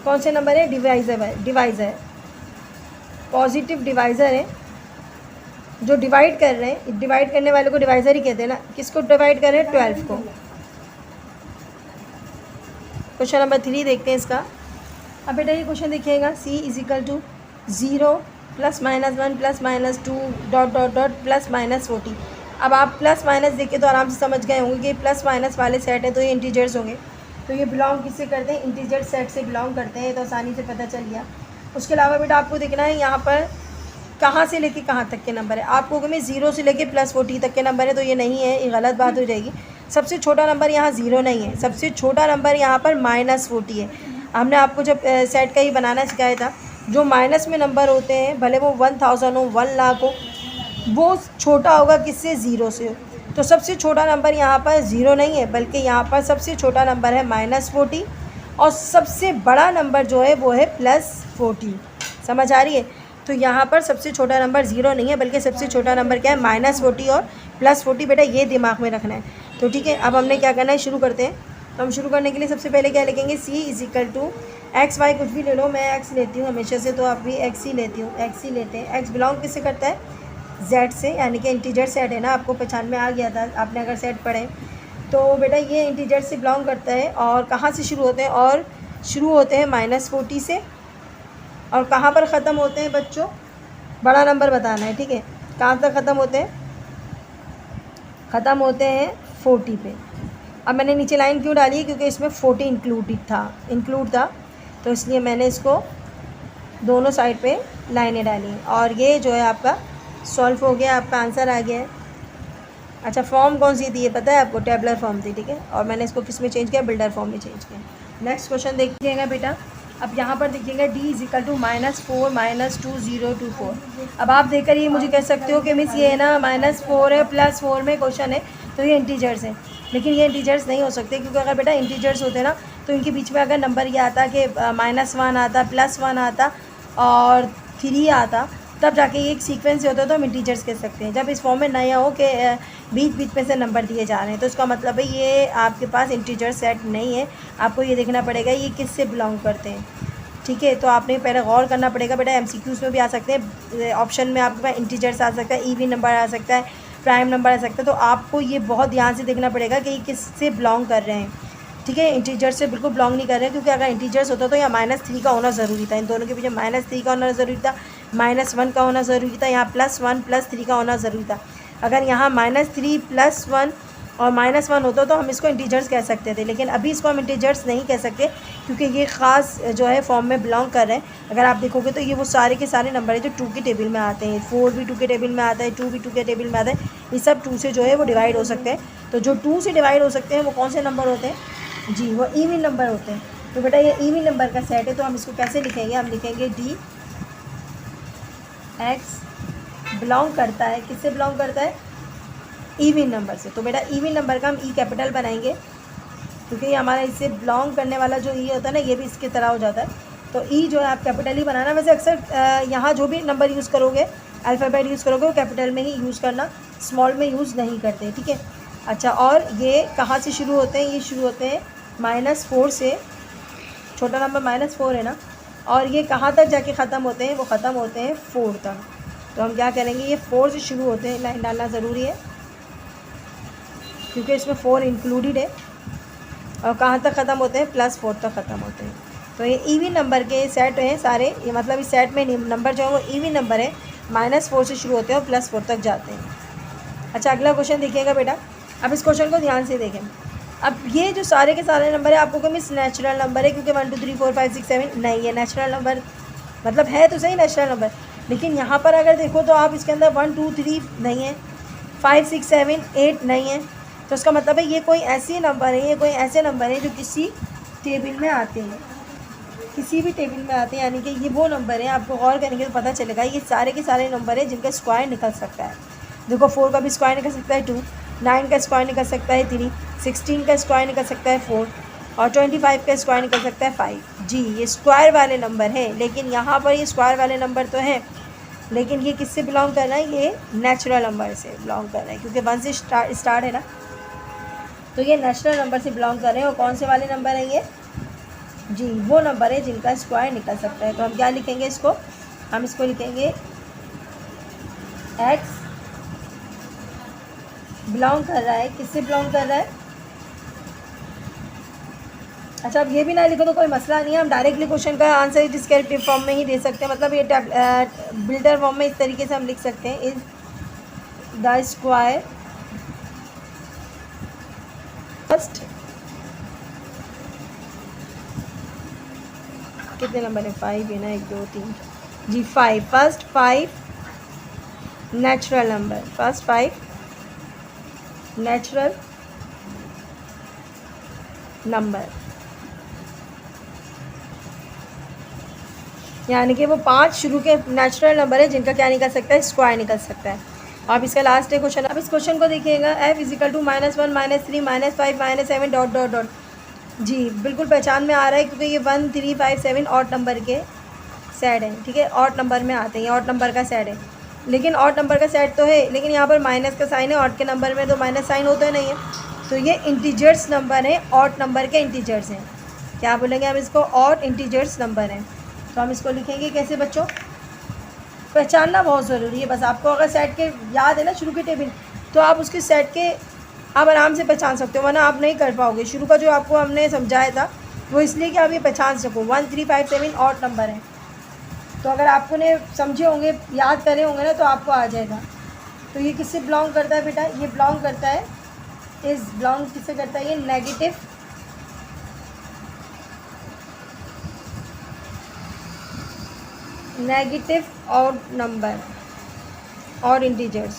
कौन से नंबर है, डिवाइज़र पॉजिटिव डिवाइज़र है, जो डिवाइड कर रहे हैं, डिवाइड करने वाले को डिवाइज़र ही कहते हैं ना। किसको डिवाइड कर रहे हैं, 12 को। क्वेश्चन नंबर 3 देखते हैं इसका। अब बेटा ये क्वेश्चन देखिएगा, C इज इक्वल टू 0 +- 1 +- 2 ... +- 40। अब आप प्लस माइनस देखिए तो आराम से समझ गए होंगे कि प्लस माइनस वाले सेट है तो ये इंटीजर्स होंगे। तो ये बिलोंग किससे करते हैं, इंटीजर सेट से बिलोंग करते हैं, तो आसानी से पता चल गया। उसके अलावा बेटा आपको देखना है यहाँ पर कहाँ से लेके कहाँ तक के नंबर है। आपको मैं 0 से लेके +40 तक के नंबर है, तो ये नहीं है, ये गलत बात हो जाएगी। सबसे छोटा नंबर यहाँ 0 नहीं है, सबसे छोटा नंबर यहाँ पर -40 है। हमने आपको जब सेट का ही बनाना सिखाया था, जो माइनस में नंबर होते हैं भले वो 1000 हो, 1 लाख हो, वो छोटा होगा किससे, 0 से। तो सबसे छोटा नंबर यहाँ पर 0 नहीं है, बल्कि यहाँ पर सबसे छोटा नंबर है -40, और सबसे बड़ा नंबर जो है वो है +40। समझ आ रही है। तो यहाँ पर सबसे छोटा नंबर 0 नहीं है, बल्कि सबसे छोटा नंबर क्या है, -40 और +40। बेटा ये दिमाग में रखना है। तो ठीक है, अब हमने क्या करना है, शुरू करते हैं। तो हम शुरू करने के लिए सबसे पहले क्या लिखेंगे, C is equal to X Y, कुछ भी ले लो, मैं एक्स लेती हूँ हमेशा से, तो आप भी एक्स ही लेती हूँ, एक्स ही लेते हैं। एक्स बिलोंग किससे करता है, जेड से, यानी कि इंटीजर सेट है ना, आपको पहचान में आ गया था आपने अगर सेट पढ़े तो बेटा ये इंटीजर से बिलोंग करता है। और कहाँ से शुरू होते हैं, और शुरू होते हैं -40 से, और कहाँ पर ख़त्म होते हैं बच्चों, बड़ा नंबर बताना है, ठीक है। कहाँ तक ख़त्म होते हैं, ख़त्म होते हैं 40 पे। अब मैंने नीचे लाइन क्यों डाली है, क्योंकि इसमें 40 इंक्लूड था, तो इसलिए मैंने इसको दोनों साइड पे लाइनें डाली। और ये जो है आपका सॉल्व हो गया, आपका आंसर आ गया है। अच्छा, फॉर्म कौन सी थी ये पता है आपको, टेबलर फॉर्म थी, ठीक है। और मैंने इसको किस में चेंज किया, बिल्डर फॉर्म में चेंज किया। नेक्स्ट क्वेश्चन देखिएगा बेटा। अब यहाँ पर देखिएगा D इज इक्वल टू -4 -2024। अब आप देखकर ये मुझे कह सकते हो कि मिस ये है ना -4 है, +4 में क्वेश्चन है, तो ये इंटीजर्स है। लेकिन ये इंटीजर्स नहीं हो सकते, क्योंकि अगर बेटा इंटीजर्स होते ना तो इनके बीच में अगर नंबर ये आता कि -1 आता, +1 आता और 3 आता, तब जाके ये एक सीक्वेंस से होता है, तो हम इंटीजर्स कह सकते हैं। जब इस फॉर्म में नया हो कि बीच बीच में से नंबर दिए जा रहे हैं, तो इसका मतलब है ये आपके पास इंटीजर सेट नहीं है। आपको ये देखना पड़ेगा ये किससे बिलोंग करते हैं, ठीक है। तो आपने पहले गौर करना पड़ेगा बेटा। MCQs में भी आ सकते हैं, ऑप्शन में आपके पास इंटीजर्स आ सकता है, इवन नंबर आ सकता है, प्राइम नंबर आ सकता है। तो आपको ये बहुत ध्यान से देखना पड़ेगा कि ये किससे बिलोंग कर रहे हैं, ठीक है। इंटीजर्स से बिल्कुल बिलोंग नहीं कर रहे हैं, क्योंकि अगर इंटीजर्स होता तो यहाँ -3 का होना ज़रूरी था, इन दोनों के पीछे -3 का होना ज़रूरी था, -1 का होना ज़रूरी था, यहाँ +1 +3 का होना ज़रूरी था। अगर यहाँ -3 +1 और -1 होता तो हम इसको इंटीजर्स कह सकते थे, लेकिन अभी इसको हम इंटीजर्स नहीं कह सकते, क्योंकि ये ख़ास जो है फॉर्म में बिलोंग कर रहे हैं। अगर आप देखोगे तो ये वो सारे के सारे नंबर है जो 2 के टेबल में आते हैं। 4 भी 2 के टेबल में आता है, 2 भी 2 के टेबल में आता है, ये सब 2 से जो है वो डिवाइड हो सकते हैं। तो जो 2 से डिवाइड हो सकते हैं वो कौन से नंबर होते हैं जी, वो इवन नंबर होते हैं। तो बेटा ये इवन नंबर का सेट है, तो हम इसको कैसे लिखेंगे, हम लिखेंगे D x बिलोंग करता है, किससे बिलोंग करता है, इवन नंबर से। तो बेटा इवन नंबर का हम E कैपिटल बनाएंगे, क्योंकि ये हमारा इससे बिलोंग करने वाला जो E होता है ना, ये भी इसकी तरह हो जाता है। तो E जो है आप कैपिटल ही बनाना। वैसे अक्सर यहाँ जो भी नंबर यूज़ करोगे, अल्फ़ाबेट यूज़ करोगे, वो कैपिटल में ही यूज़ करना, स्मॉल में यूज़ नहीं करते, ठीक है। अच्छा, और ये कहाँ से शुरू होते हैं, ये शुरू होते हैं -4 से, छोटा नंबर -4 है ना, और ये कहाँ तक जाके ख़त्म होते हैं, वो ख़त्म होते हैं 4 तक। तो हम क्या करेंगे, ये 4 से शुरू होते हैं, लाइन डालना ज़रूरी है, क्योंकि इसमें 4 इंक्लूडेड है। और कहाँ तक ख़त्म होते हैं, +4 तक ख़त्म होते हैं। तो ये इवन नंबर के सेट हैं सारे, ये मतलब इस सेट में नंबर जो है वो इवन नंबर है, -4 से शुरू होते हैं और +4 तक जाते हैं। अच्छा, अगला क्वेश्चन देखिएगा बेटा। अब इस क्वेश्चन को ध्यान से देखें। अब ये जो सारे के सारे नंबर है, आपको मिस नेचुरल नंबर है, क्योंकि 1 2 3 4 5 6 7 नहीं है नेचुरल नंबर, मतलब है तो सही नेचुरल नंबर, लेकिन यहाँ पर अगर देखो तो आप इसके अंदर 1 2 3 नहीं है, 5 6 7 8 नहीं है। तो इसका मतलब है ये कोई ऐसी नंबर है, ये कोई ऐसे नंबर है जो किसी टेबल में आते हैं, किसी भी टेबल में आते हैं, यानी कि ये वो नंबर है। आपको गौर करेंगे तो पता चलेगा ये सारे के सारे नंबर है जिनका स्क्वायर निकल सकता है। देखो 4 का भी स्क्वायर निकल सकता है 2, 9 का स्क्वायर निकल सकता है 3, 16 का स्क्वायर निकल सकता है 4, और 25 का स्क्वायर निकल सकता है 5। जी, ये स्क्वायर वाले नंबर हैं, लेकिन यहाँ पर ये स्क्वायर वाले नंबर तो हैं, लेकिन ये किससे बिलोंग कर रहा है, ये नेचुरल नंबर से बिलोंग कर रहा है, क्योंकि 1 से स्टार्ट है ना, तो ये नेचुरल नंबर से बिलोंग कर रहे हैं। और कौन से वाले नंबर हैं ये जी, वो नंबर है जिनका स्क्वायर निकल सकता है। तो हम क्या लिखेंगे इसको, हम इसको लिखेंगे x बिलोंग कर रहा है, किससे बिलोंग कर रहा है। अच्छा, अब ये भी ना लिखो तो कोई मसला नहीं है, हम डायरेक्टली क्वेश्चन का आंसर डिस्क्रिप्टिव फॉर्म में ही दे सकते हैं, मतलब ये बिल्डर फॉर्म में इस तरीके से हम लिख सकते हैं, इज द स्क्वायर फर्स्ट, कितने नंबर है, 5 है ना, 1 2 3 जी, 5, first 5 natural number, first 5 natural number, यानी कि वो 5 शुरू के नेचुरल नंबर है जिनका क्या निकल सकता है, स्क्वायर निकल सकता है। अब इसका लास्ट है क्वेश्चन। अब इस क्वेश्चन को देखिएगा, f = -1 -3 -5 -7 डॉट डॉट डॉट। जी, बिल्कुल पहचान में आ रहा है, क्योंकि ये 1 3 5 7 ऑड नंबर के सेट हैं, ठीक है, ऑड नंबर में आते हैं, ऑड नंबर का सेट है। लेकिन ऑड नंबर का सेट तो है, लेकिन यहाँ पर माइनस का साइन है, ऑड के नंबर में तो माइनस साइन होता ही नहीं है, तो ये इंटीजर्स नंबर है, ऑड नंबर के इंटीजर्स हैं। क्या बोलेंगे हम इसको? ऑड इंटीजर्स नंबर हैं। तो हम इसको लिखेंगे कैसे बच्चों? पहचानना बहुत ज़रूरी है। बस आपको अगर सेट के याद है ना शुरू के टेबल, तो आप उसके सेट के आप आराम से पहचान सकते हो, वरना आप नहीं कर पाओगे। शुरू का जो आपको हमने समझाया था वो इसलिए कि आप ये पहचान सको। 1 3 5 7 ऑड नंबर है, तो अगर आपको ने समझे होंगे, याद करे होंगे ना, तो आपको आ जाएगा। तो ये किससे बिलोंग करता है बेटा? ये बिलोंग करता है, इस बिलोंग किससे करता है? ये नेगेटिव ऑड नंबर और इंटीजर्स।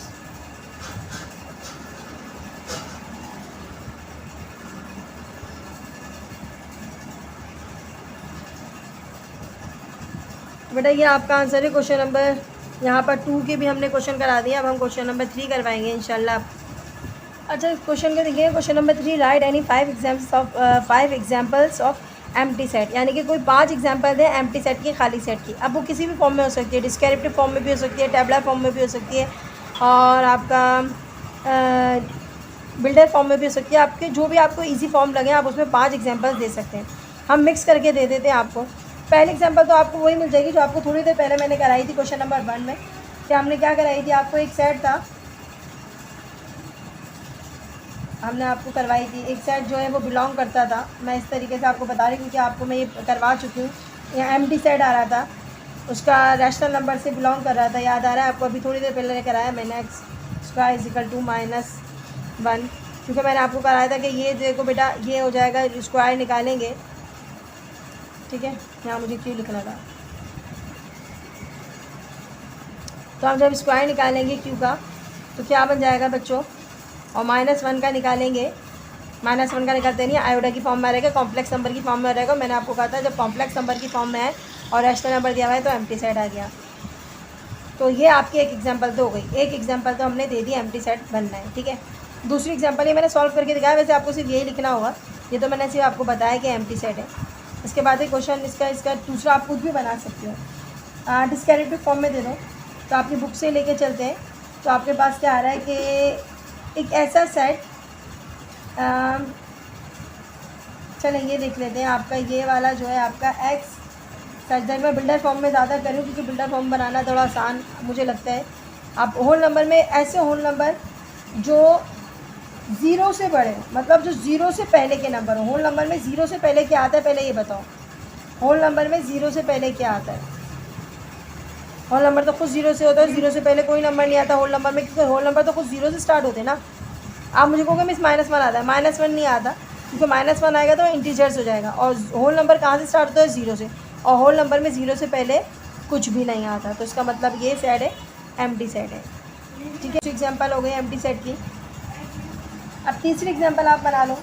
बेटा ये आपका आंसर है क्वेश्चन नंबर, यहाँ पर 2 के भी हमने क्वेश्चन करा दिया। अब हम क्वेश्चन नंबर 3 करवाएंगे इंशाल्लाह। अच्छा, इस क्वेश्चन को देखिए, question number 3, right any 5 examples of empty set, यानी कि कोई 5 एग्जाम्पल दें एम्प्टी सेट की, खाली सेट की। अब वो किसी भी फॉर्म में हो सकती है, डिस्क्रिप्टिव फॉर्म में भी हो सकती है, टेबलर फॉर्म में भी हो सकती है, और आपका बिल्डर फॉर्म में भी हो सकती है। आपके जो भी आपको ईजी फॉर्म लगे आप उसमें 5 एग्जाम्पल्स दे सकते हैं। हम मिक्स करके दे देते हैं आपको। पहली एग्जाम्पल तो आपको वही मिल जाएगी जो आपको थोड़ी देर पहले मैंने कराई थी क्वेश्चन नंबर 1 में। कि हमने क्या कराई थी? आपको एक सेट था, हमने आपको करवाई थी एक सेट जो है वो बिलोंग करता था। मैं इस तरीके से आपको बता रही हूँ क्योंकि आपको मैं ये करवा चुकी हूँ। यहाँ एम्प्टी सेट आ रहा था, उसका रैशनल नंबर से बिलोंग कर रहा था, याद आ रहा है आपको? अभी थोड़ी देर पहले कराया मैंने, x स्क्वायर इजिकल टू -1, क्योंकि मैंने आपको कराया था कि ये देखो बेटा ये हो जाएगा, स्क्वायर निकालेंगे, ठीक है। यहाँ मुझे क्यों लिखना था? तो हम जब स्क्वायर निकालेंगे क्यू का तो क्या बन जाएगा बच्चों? और -1 का निकालेंगे, -1 का निकालते नहीं, आयोडा की फॉर्म में रहेगा, कॉम्प्लेक्स नंबर की फॉर्म में रहेगा। मैंने आपको कहा था जब कॉम्प्लेक्स नंबर की फॉर्म में है और रैशनल नंबर दिया हुआ है तो एम्प्टी सेट आ गया। तो ये आपकी एक एग्जांपल तो हो गई, एक एग्जांपल तो हमने दे दी एम्प्टी सेट बनना है, ठीक है। दूसरी एग्जांपल ये मैंने सॉल्व करके दिखाया, वैसे आपको सिर्फ यही लिखना होगा, ये तो मैंने सिर्फ आपको बताया कि एम्प्टी सेट है। इसके बाद एक क्वेश्चन इसका दूसरा आप खुद भी बना सकते हो, डिस्क्रिप्टिव फॉर्म में दे दो। तो आपकी बुक से लेके चलते हैं, तो आपके पास क्या आ रहा है कि एक ऐसा सेट, चलें ये देख लेते हैं। आपका ये वाला जो है आपका एक्स सेट, मैं बिल्डर फॉर्म में ज़्यादा करूँ क्योंकि बिल्डर फॉर्म बनाना थोड़ा आसान मुझे लगता है। आप होल नंबर में ऐसे होल नंबर जो 0 से बड़े, मतलब जो 0 से पहले के नंबर हो। होल नंबर में 0 से पहले क्या आता है पहले ये बताओ? होल नंबर में 0 से पहले क्या आता है? होल नंबर तो खुद 0 से होता है, 0 से पहले कोई नंबर नहीं आता होल नंबर में, क्योंकि होल नंबर तो खुद 0 से स्टार्ट होते हैं ना। आप मुझे कहोगे मिस -1 आता है, -1 नहीं आता, क्योंकि -1 आएगा तो इंटीजर्स हो जाएगा। और होल नंबर कहाँ से स्टार्ट होता है? 0 से, और होल नंबर में 0 से पहले कुछ भी नहीं आता। तो इसका मतलब ये सेट है, एम्प्टी सेट है, ठीक है। एग्जाम्पल हो गई एम्प्टी सेट की। अब तीसरी एग्जाम्पल आप बना लो।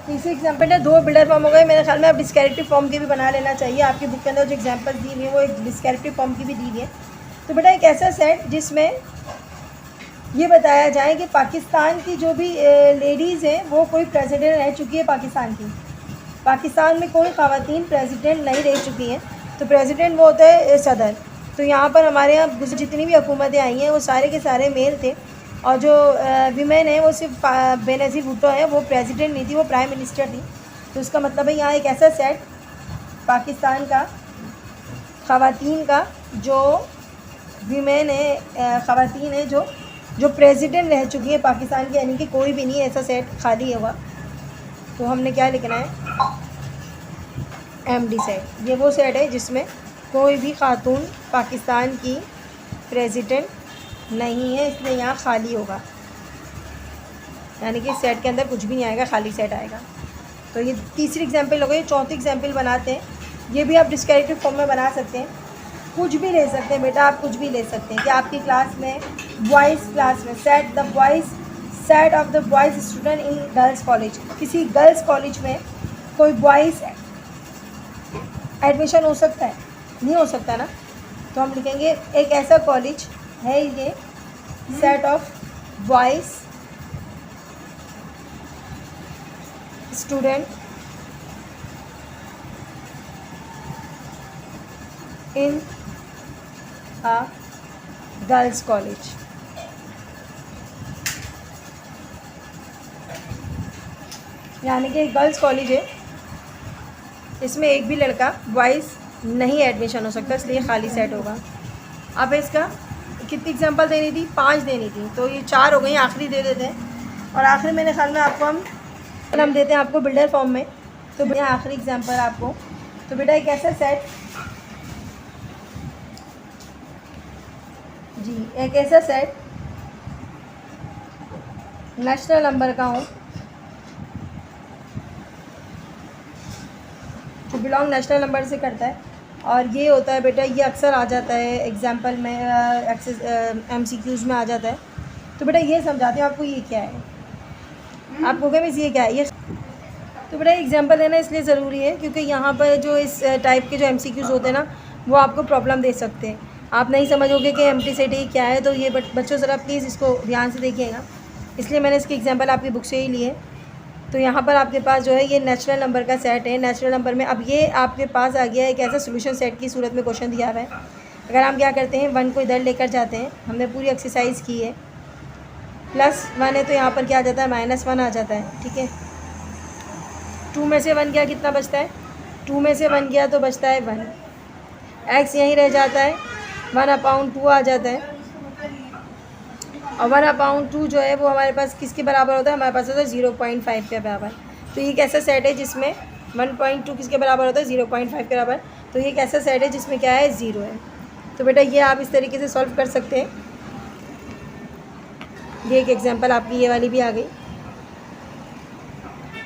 तीसरी एग्जाम्पल है 2 बिल्डर फॉर्म हो गए, मेरे ख्याल में आप डिस्क्रिप्टिव फॉर्म की भी बना लेना चाहिए। आपकी बुक के अंदर जो एग्जाम्पल दी हुई है वो एक डिस्क्रिप्टिव फॉर्म की भी दी हुई है। तो बेटा एक ऐसा सेट जिसमें ये बताया जाए कि पाकिस्तान की जो भी लेडीज़ हैं वो कोई प्रेसिडेंट रह चुकी है पाकिस्तान की, पाकिस्तान में कोई ख़वातीन प्रेसिडेंट नहीं रह चुकी हैं। तो प्रेसिडेंट वो होता है सदर। तो यहाँ पर हमारे यहाँ जितनी भी हुकूमतें आई हैं वो सारे के सारे मेल थे, और जो वीमेन है वो सिर्फ बेनज़ीर भुट्टो है, वो प्रेसिडेंट नहीं थी, वो प्राइम मिनिस्टर थी। तो इसका मतलब है यहाँ एक ऐसा सेट पाकिस्तान का ख़वातीन का जो वीमेन है, ख़वातीन है जो प्रेसिडेंट रह चुकी है पाकिस्तान की, यानी कि कोई भी नहीं ऐसा सेट खाली होगा। तो हमने क्या लिखना है? Empty set. ये वो सेट है जिसमें कोई भी खातून पाकिस्तान की प्रेसिडेंट नहीं है, इसलिए यहाँ खाली होगा, यानी कि सेट के अंदर कुछ भी नहीं आएगा, खाली सेट आएगा। तो ये तीसरी एग्जाम्पल हो गई। चौथी एग्जाम्पल बनाते हैं, ये भी आप डिस्क्रिप्टिव फॉर्म में बना सकते हैं, कुछ भी ले सकते हैं बेटा, आप कुछ भी ले सकते हैं कि आपकी क्लास में बॉयज़ क्लास में set of the boys student in girls college, किसी गर्ल्स कॉलेज में कोई बॉयज़ एडमिशन हो सकता है? नहीं हो सकता ना। तो हम लिखेंगे एक ऐसा कॉलेज है ये, set of boys student in a girls college। यानी कि गर्ल्स कॉलेज है, इसमें एक भी लड़का बॉयज़ नहीं एडमिशन हो सकता, इसलिए खाली सेट होगा। अब इसका कितनी एग्जांपल देनी थी, 5 देनी थी, तो ये 4 हो गई, आखिरी दे देते हैं। और आखिरी मेरे ख्याल में आपको हम देते हैं आपको बिल्डर फॉर्म में। तो बेटा आखिरी एग्जांपल आपको, तो बेटा एक ऐसा सेट जी, एक ऐसा सेट नेशनल नंबर का हो जो बिलोंग नेशनल नंबर से करता है, और ये होता है बेटा, ये अक्सर आ जाता है एग्जाम्पल में, एक्सेस MCQs में आ जाता है। तो बेटा ये समझाते हैं आपको ये क्या है, आपको क्या मिस ये क्या है ये। तो बेटा एग्जाम्पल देना इसलिए ज़रूरी है क्योंकि यहाँ पर जो इस टाइप के जो MCQs होते हैं ना, वो आपको प्रॉब्लम दे सकते हैं। आप नहीं समझोगे कि एम्प्टी सेट ही क्या है, तो ये बच्चों ज़रा प्लीज़ इसको ध्यान से देखिएगा, इसलिए मैंने इसकी एग्जांपल आपकी बुक से ही ली है। तो यहाँ पर आपके पास जो है ये नेचुरल नंबर का सेट है। नेचुरल नंबर में अब ये आपके पास आ गया एक ऐसा सोल्यूशन सेट की सूरत में क्वेश्चन दिया हुआ है। अगर हम क्या करते हैं, 1 को इधर लेकर जाते हैं, हमने पूरी एक्सरसाइज की है, +1 है तो यहाँ पर क्या आ जाता है, -1 आ जाता है, ठीक है। 2 में से 1 गया, कितना बचता है, 2 में से 1 गया तो बचता है 1, x यहीं रह जाता है, 1/2 आ जाता है, और 1/2 जो है वो हमारे पास किसके बराबर होता है, हमारे पास होता है 0.5 के बराबर। तो ये एक ऐसा सेट है जिसमें 1.2 किसके बराबर होता है, 0.5 के बराबर। तो ये एक ऐसा सेट है जिसमें क्या है, 0 है। तो बेटा ये आप इस तरीके से सॉल्व कर सकते हैं। ये एक एग्जांपल आपकी ये वाली भी आ गई।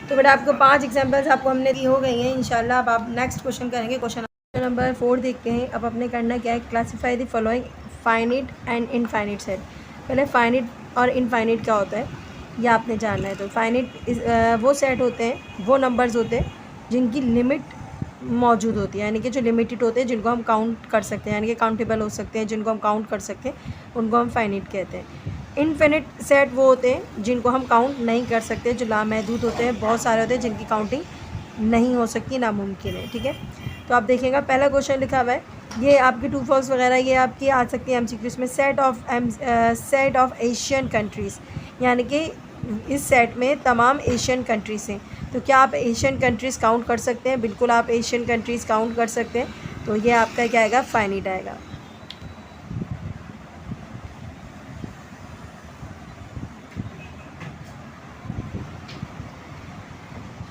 तो बेटा आपको 5 एग्जांपल्स आपको हमने दी हो गई हैं इंशाल्लाह। अब आप नेक्स्ट क्वेश्चन करेंगे, क्वेश्चन नंबर 4 देखते हैं। अब अपने करना क्या है, classify the following finite and infinite set. पहले फाइनिट और इनफाइनिट क्या होता है ये आपने जानना है। तो फाइनिट वो सेट होते हैं, वो नंबर्स होते हैं जिनकी लिमिट मौजूद होती है, यानी कि जो लिमिटेड होते हैं, जिनको हम काउंट कर सकते हैं, यानी कि काउंटेबल हो सकते हैं, जिनको हम काउंट कर सकते हैं, उनको हम फाइनिट कहते हैं। इनफिनिट सेट वो होते हैं जिनको हम काउंट नहीं कर सकते, जो लामहदूद होते हैं, बहुत सारे होते हैं जिनकी काउंटिंग नहीं हो सकती, नामुमकिन है, ठीक है। तो आप देखिएगा पहला क्वेश्चन लिखा हुआ है, ये आपकी ट्रू फॉल्स वगैरह ये आपकी आ सकती है MCQs में। सेट ऑफ एशियन कंट्रीज़, यानी कि इस सेट में तमाम एशियन कंट्रीज़ हैं। तो क्या आप एशियन कंट्रीज़ काउंट कर सकते हैं, बिल्कुल आप एशियन कंट्रीज़ काउंट कर सकते हैं। तो ये आपका क्या आएगा, फाइनिट आएगा।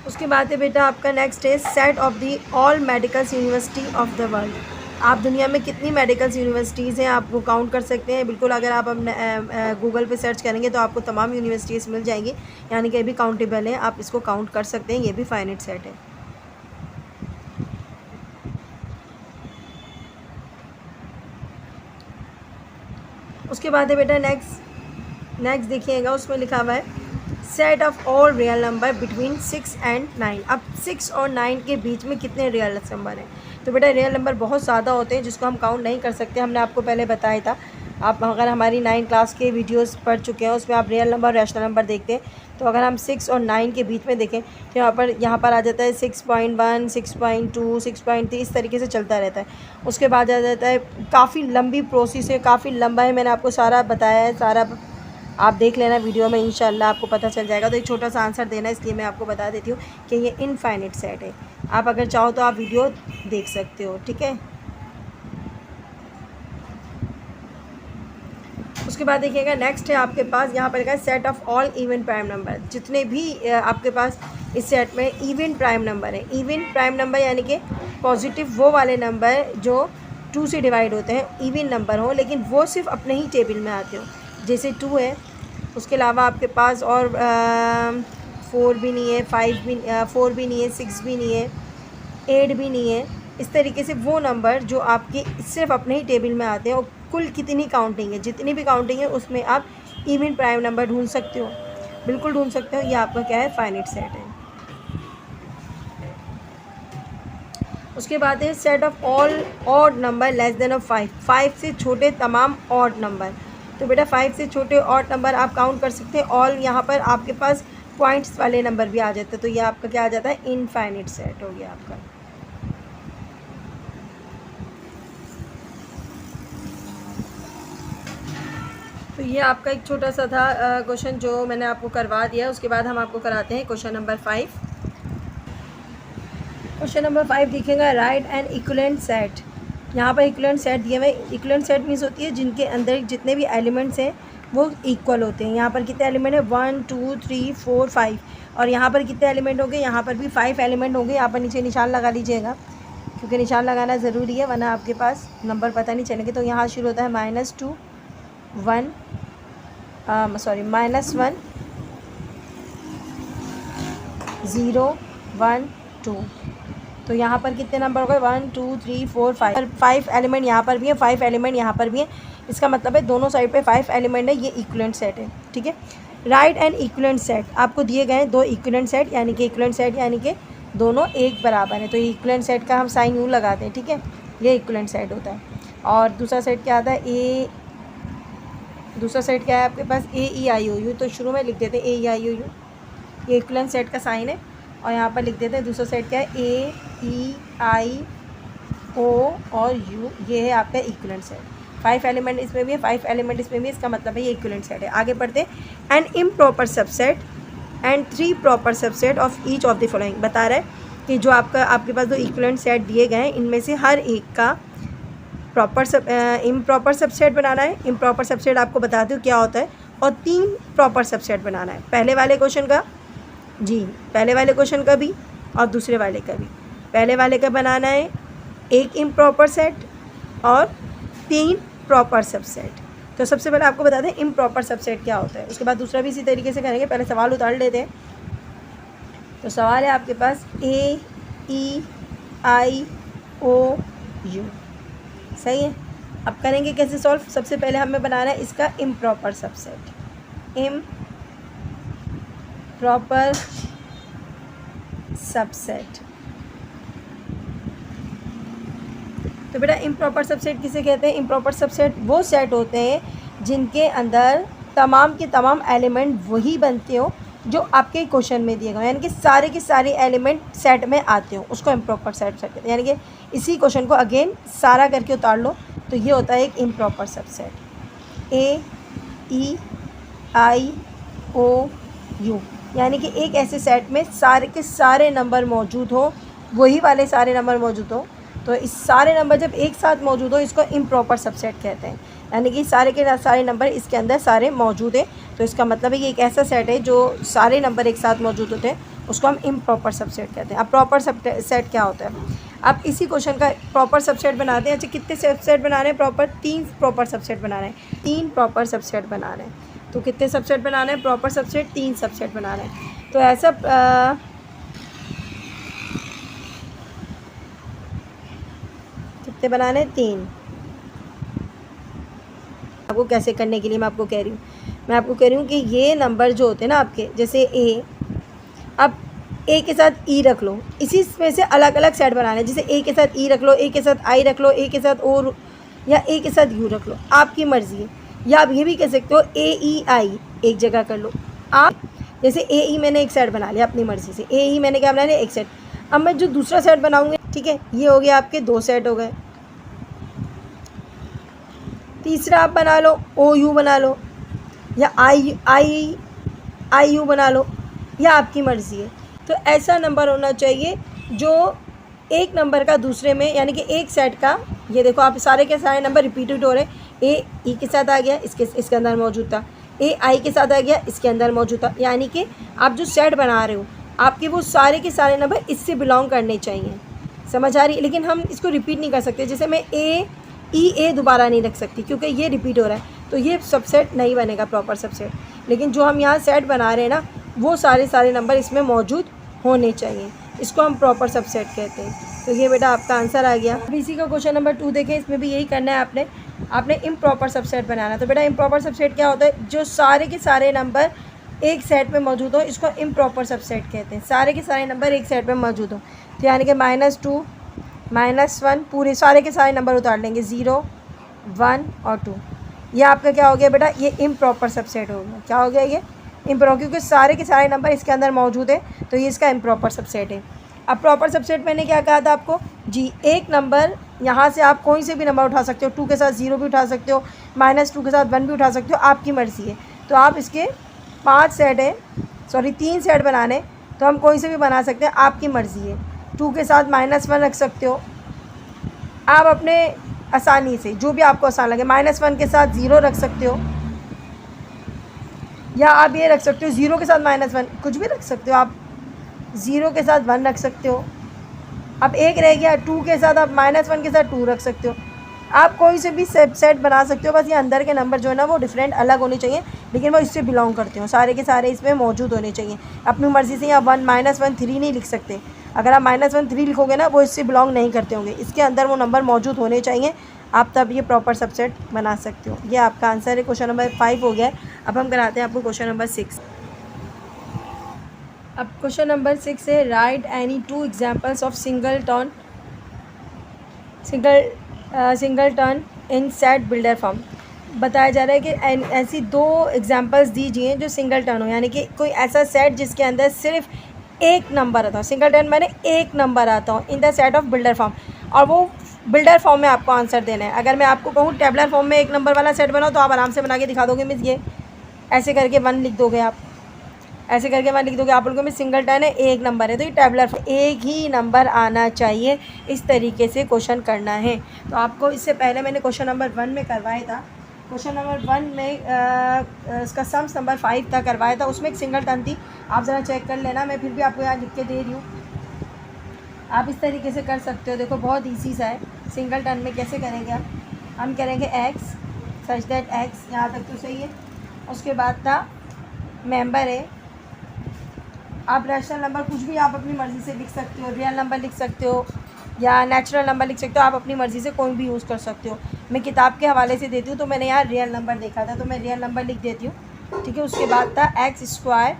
उसके बाद है बेटा आपका नेक्स्ट है set of the all medicals university of the world. आप दुनिया में कितनी मेडिकल्स यूनिवर्सिटीज़ हैं आप वो काउंट कर सकते हैं। बिल्कुल अगर आप अपने गूगल पे सर्च करेंगे तो आपको तमाम यूनिवर्सिटीज़ मिल जाएंगी, यानी कि ये भी काउंटेबल है, आप इसको काउंट कर सकते हैं, ये भी फाइनिट सेट है। उसके बाद है बेटा नेक्स्ट देखिएगा, उसमें लिखा हुआ है set of all real number between 6 and 9। अब 6 और 9 के बीच में कितने रियल नंबर हैं। तो बेटा रियल नंबर बहुत ज़्यादा होते हैं जिसको हम काउंट नहीं कर सकते, हमने आपको पहले बताया था। आप अगर हमारी 9 क्लास के वीडियोस पढ़ चुके हैं उसमें आप रियल नंबर रैशनल नंबर देखते हैं। तो अगर हम 6 और 9 के बीच में देखें तो यहाँ पर आ जाता है 6.1, 6.2, 6.3, इस तरीके से चलता रहता है। उसके बाद आ जाता है, काफ़ी लंबी प्रोसेस है, काफ़ी लंबा है, मैंने आपको सारा बताया है, सारा आप देख लेना वीडियो में, इंशाल्लाह आपको पता चल जाएगा। तो एक छोटा सा आंसर देना है, इसलिए मैं आपको बता देती हूँ कि ये इनफाइनिट सेट है। आप अगर चाहो तो आप वीडियो देख सकते हो, ठीक है। उसके बाद देखिएगा नेक्स्ट है आपके पास, यहाँ पर लिखा है set of all even prime number. जितने भी आपके पास इस सेट में इवन प्राइम नंबर है, इवन प्राइम नंबर यानी कि पॉजिटिव वो वाले नंबर जो 2 से डिवाइड होते हैं, इवन नंबर हो, लेकिन वो सिर्फ अपने ही टेबल में आते हो, जैसे 2 है। उसके अलावा आपके पास और 4 भी नहीं है, 4 भी नहीं है, 6 भी नहीं है, 8 भी नहीं है। इस तरीके से वो नंबर जो आपके सिर्फ अपने ही टेबल में आते हैं, और कुल कितनी काउंटिंग है, जितनी भी काउंटिंग है उसमें आप इवन प्राइम नंबर ढूंढ सकते हो, बिल्कुल ढूंढ सकते हो। ये आपका क्या है, फाइनिट सेट है। उसके बाद है set of all odd number less than of 5 से छोटे तमाम ऑड नंबर। तो बेटा 5 से छोटे ऑड नंबर आप काउंट कर सकते हैं। ऑल यहाँ पर आपके पास पॉइंट्स वाले नंबर भी आ जाते हैं, तो ये आपका क्या आ जाता है, इनफाइनिट सेट हो गया आपका। तो ये आपका एक छोटा सा था क्वेश्चन जो मैंने आपको करवा दिया। उसके बाद हम आपको कराते हैं क्वेश्चन नंबर 5। क्वेश्चन नंबर 5 दिखेगा, राइट एंड इक्विवेलेंट सेट। यहाँ पर इक्विवेलेंट सेट दिए हुए। इक्विवेलेंट सेट मीन्स होती है जिनके अंदर जितने भी एलिमेंट्स हैं वो इक्वल होते हैं। यहाँ पर कितने एलिमेंट है, 1 2 3 4 5। और यहाँ पर कितने एलिमेंट होंगे, यहाँ पर भी 5 एलिमेंट होंगे। यहाँ पर नीचे निशान लगा लीजिएगा, क्योंकि निशान लगाना ज़रूरी है, वरना आपके पास नंबर पता नहीं चलेंगे। तो यहाँ शुरू होता है -2 1 -1 0 1 2। तो यहाँ पर कितने नंबर हो गए, 1 2 3 4 5। 5 एलिमेंट यहाँ पर भी है, 5 एलिमेंट यहाँ पर भी है। इसका मतलब है दोनों साइड पे 5 एलिमेंट है। ये इक्विवेलेंट सेट है, ठीक है। राइट एंड इक्विवेलेंट सेट आपको दिए गए हैं 2 इक्विवेलेंट सेट, यानी कि इक्विवेलेंट सेट यानी कि दोनों एक बराबर है। तो ये इक्विवेलेंट सेट का हम साइन यू लगाते हैं, ठीक है। ये इक्विवेलेंट सेट होता है। और दूसरा सेट क्या आता है, दूसरा सेट क्या है आपके पास, AEIOU। तो शुरू में लिख देते हैं AEIOU, ये इक्विवेलेंट सेट का साइन है। और यहाँ पर लिख देते हैं दूसरा सेट क्या है, AEIO और U। ये है आपका इक्विवेलेंट सेट। 5 एलिमेंट इसमें भी है, 5 एलिमेंट इसमें भी है। इसका मतलब है ये इक्विवेलेंट सेट है। आगे पढ़ते हैं, and improper subset and 3 proper subset of each of the following. बता रहा है कि जो आपके पास 2 इक्विवेलेंट सेट दिए गए हैं, इनमें से हर एक का इम्प्रॉपर सबसेट बनाना है। इम्प्रॉपर सबसेट आपको बताती हूँ क्या होता है। और 3 प्रॉपर सबसेट बनाना है। पहले वाले क्वेश्चन का भी और दूसरे वाले का भी। पहले वाले का बनाना है 1 इम्प्रॉपर सेट और 3 प्रॉपर सबसेट। तो सबसे पहले आपको बता दें इम्प्रॉपर सबसेट क्या होता है, उसके बाद दूसरा भी इसी तरीके से करेंगे। पहले सवाल उतार लेते हैं। तो सवाल है आपके पास AEIOU, सही है। अब करेंगे कैसे सॉल्व। सबसे पहले हमें बनाना है इसका इम्प्रॉपर सबसेट। Improper subset. तो बेटा इम्प्रॉपर सबसेट किसे कहते हैं, इम्प्रॉपर सबसेट वो सेट होते हैं जिनके अंदर तमाम के तमाम एलिमेंट वही बनते हो जो आपके क्वेश्चन में दिए गए, यानी कि सारे के सारे एलिमेंट सेट में आते हो, उसको इम्प्रॉपर सेट कहते हैं। यानी कि इसी क्वेश्चन को अगेन सारा करके उतार लो, तो ये होता है एक इम्प्रॉपर सबसेट। AEIOU, यानी कि एक ऐसे सेट में सारे के सारे नंबर मौजूद हो, वही वाले सारे नंबर मौजूद हो। तो इस सारे नंबर जब एक साथ मौजूद हो, इसको इम्प्रॉपर सबसेट कहते हैं। यानी कि सारे के सारे नंबर इसके अंदर सारे मौजूद हैं। तो इसका मतलब है कि एक ऐसा सेट है जो सारे नंबर एक साथ मौजूद होते हैं, उसको हम इम्प्रॉपर सबसेट कहते हैं। अब प्रॉपर सेट क्या होता है, अब इसी क्वेश्चन का प्रॉपर सबसेट बनाते हैं। अच्छा, कितने सबसेट बना रहे हैं प्रॉपर, 3 प्रॉपर सबसेट बना रहे हैं। 3 प्रॉपर सबसेट बना रहे हैं। तो कितने सबसेट बना रहे हैं, प्रॉपर सबसेट 3 सबसेट बना रहे हैं। तो ऐसा कितने बनाने हैं, 3। आपको कैसे करने के लिए मैं आपको कह रही हूँ कि ये नंबर जो होते हैं ना आपके, जैसे A, अब A के साथ E रख लो, इसी में से अलग अलग सेट बनाना है। जैसे A के साथ E रख लो, A के साथ I रख लो, A के साथ O या A के साथ U रख लो, आपकी मर्ज़ी है। या आप ये भी कह सकते हो AEI एक जगह कर लो आप। जैसे AE मैंने एक सेट बना लिया अपनी मर्ज़ी से, AE मैंने क्या बना लिया, एक सेट। अब मैं जो दूसरा सेट बनाऊँगी, ठीक है, ये हो गया आपके 2 सेट हो गए। तीसरा आप बना लो, OU बना लो या IU बना लो, या आपकी मर्ज़ी है। तो ऐसा नंबर होना चाहिए जो एक नंबर का दूसरे में, यानी कि एक सेट का, ये देखो आप सारे के सारे नंबर रिपीटेड हो रहे हैं। AE के साथ आ गया, इसके अंदर मौजूद था। AI के साथ आ गया, इसके अंदर मौजूद था। यानी कि आप जो सेट बना रहे हो, आपके वो सारे के सारे नंबर इससे बिलोंग करने चाहिए। समझ आ रही है। लेकिन हम इसको रिपीट नहीं कर सकते। जैसे मैं A दोबारा नहीं रख सकती, क्योंकि ये रिपीट हो रहा है, तो ये सबसेट नहीं बनेगा प्रॉपर सबसेट। लेकिन जो हम यहाँ सेट बना रहे हैं ना, वो सारे नंबर इसमें मौजूद होने चाहिए, इसको हम प्रॉपर सबसेट कहते हैं। तो ये बेटा आपका आंसर आ गया। अब इसी का क्वेश्चन नंबर 2 देखें, इसमें भी यही करना है आपने इम्प्रॉपर सबसेट बनाना। तो बेटा इम्प्रॉपर सबसेट क्या होता है, जो सारे के सारे नंबर एक सेट में मौजूद हो, इसको इम्प्रॉपर सबसेट कहते हैं। सारे के सारे नंबर एक सेट में मौजूद हो, तो यानी कि -2 -1 पूरे सारे के सारे नंबर उतार लेंगे, 0 1 और 2। ये आपका क्या हो गया बेटा, ये इम्प्रॉपर सबसेट हो गया। क्या हो गया ये इम्प्रॉपर, क्योंकि सारे के सारे नंबर इसके अंदर मौजूद है, तो ये इसका इम्प्रॉपर सबसेट है। अब प्रॉपर सबसेट मैंने क्या कहा था आपको जी, एक नंबर यहाँ से आप कोई से भी नंबर उठा सकते हो, 2 के साथ 0 भी उठा सकते हो, -2 के साथ 1 भी उठा सकते हो, आपकी मर्ज़ी है। तो आप इसके 5 सेट है, सॉरी 3 सेट बनाने, तो हम कोई से भी बना सकते हैं, आपकी मर्ज़ी है। 2 के साथ -1 रख सकते हो आप अपने आसानी से, जो भी आपको आसान लगे। -1 के साथ 0 रख सकते हो, या आप ये रख सकते हो 0 के साथ -1, कुछ भी रख सकते हो आप। 0 के साथ 1 रख सकते हो। अब एक रह गया 2 के साथ, आप -1 के साथ 2 रख सकते हो। आप कोई से भी सेट बना सकते हो, बस ये अंदर के नंबर जो है ना वो डिफरेंट अलग होने चाहिए, लेकिन वो इससे बिलोंग करते हो, सारे के सारे इसमें मौजूद होने चाहिए। अपनी मर्ज़ी से यहाँ 1 -1 3 नहीं लिख सकते। अगर आप -1 3 लिखोगे ना, वो इससे बिलोंग नहीं करते होंगे, इसके अंदर वो नंबर मौजूद होने चाहिए, आप तब ये प्रॉपर सबसेट बना सकते हो। ये आपका आंसर है। क्वेश्चन नंबर 5 हो गया है। अब हम कराते हैं आपको क्वेश्चन नंबर 6। अब क्वेश्चन नंबर 6 है, right any 2 examples of single turn in set builder form. बताया जा रहा है कि ऐसी 2 एग्जाम्पल्स दीजिए जो सिंगल टर्न हो, यानी कि कोई ऐसा सेट जिसके अंदर सिर्फ एक नंबर आता हो। सिंगल टर्न मैंने एक नंबर आता हो in the set of builder form, और वो बिल्डर फॉर्म में आपको आंसर देना है। अगर मैं आपको कहूँ टेबलर फॉर्म में एक नंबर वाला सेट बनाओ, तो आप आराम से बना के दिखा दोगे मिस, ये ऐसे करके 1 लिख दोगे, आप ऐसे करके 1 लिख दोगे। आप लोगों में सिंगल टर्न है, एक नंबर है, तो ये टेबलर एक ही नंबर आना चाहिए, इस तरीके से क्वेश्चन करना है। तो आपको इससे पहले मैंने क्वेश्चन नंबर 1 में करवाया था। क्वेश्चन नंबर 1 में इसका सम्स नंबर 5 था, करवाया था, उसमें एक सिंगल टर्न थी। आप ज़रा चेक कर लेना, मैं फिर भी आपको यहाँ लिख के दे रही हूँ, आप इस तरीके से कर सकते हो। देखो बहुत ईजी सा है। सिंगल टर्न में कैसे करेंगे हम करेंगे एक्स सच दैट एक्स, यहाँ तक तो सही है। उसके बाद था मेंबर है, आप रैशनल नंबर कुछ भी आप अपनी मर्ज़ी से लिख सकते हो, रियल नंबर लिख सकते हो या नेचुरल नंबर लिख सकते हो, आप अपनी मर्ज़ी से कोई भी यूज़ कर सकते हो। मैं किताब के हवाले से देती हूँ, तो मैंने यहाँ रियल नंबर देखा था, तो मैं रियल नंबर लिख देती हूँ, ठीक है। उसके बाद था x²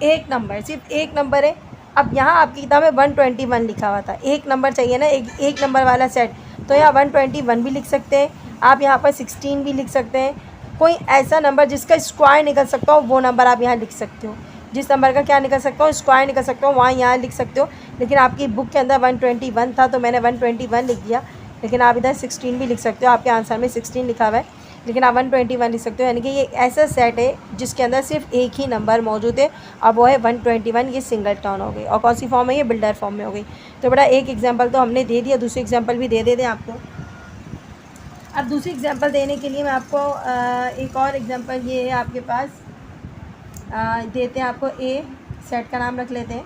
= एक नंबर, सिर्फ एक नंबर है। अब यहाँ आपकी किताब में 121 लिखा हुआ था, एक नंबर चाहिए ना, एक नंबर वाला सेट, तो यहाँ 121 भी लिख सकते हैं आप, यहाँ पर 16 भी लिख सकते हैं। कोई ऐसा नंबर जिसका स्क्वायर निकल सकता हो, वो नंबर आप यहाँ लिख सकते हो। जिस नंबर का क्या निकल सकता हो, स्क्वायर निकल सकता हो, वहाँ यहाँ लिख सकते हो। लेकिन आपकी बुक के अंदर 121 था, तो मैंने 121 लिख दिया, लेकिन आप इधर 16 भी लिख सकते हो। आपके आंसर में 16 लिखा हुआ है, लेकिन आप 121 लिख सकते हो। यानी कि ये ऐसा सेट है जिसके अंदर सिर्फ एक ही नंबर मौजूद है, और वो है 121। ये सिंगल टर्न हो गई, और कौन सी फॉर्म है, ये बिल्डर फॉर्म में हो गई। तो बेटा एक एग्जाम्पल तो हमने दे दिया, दूसरी एग्जाम्पल भी दे दें आपको। अब दूसरी एग्जांपल देने के लिए मैं आपको एक और एग्जांपल ये है आपके पास, देते हैं आपको। ए सेट का नाम रख लेते हैं,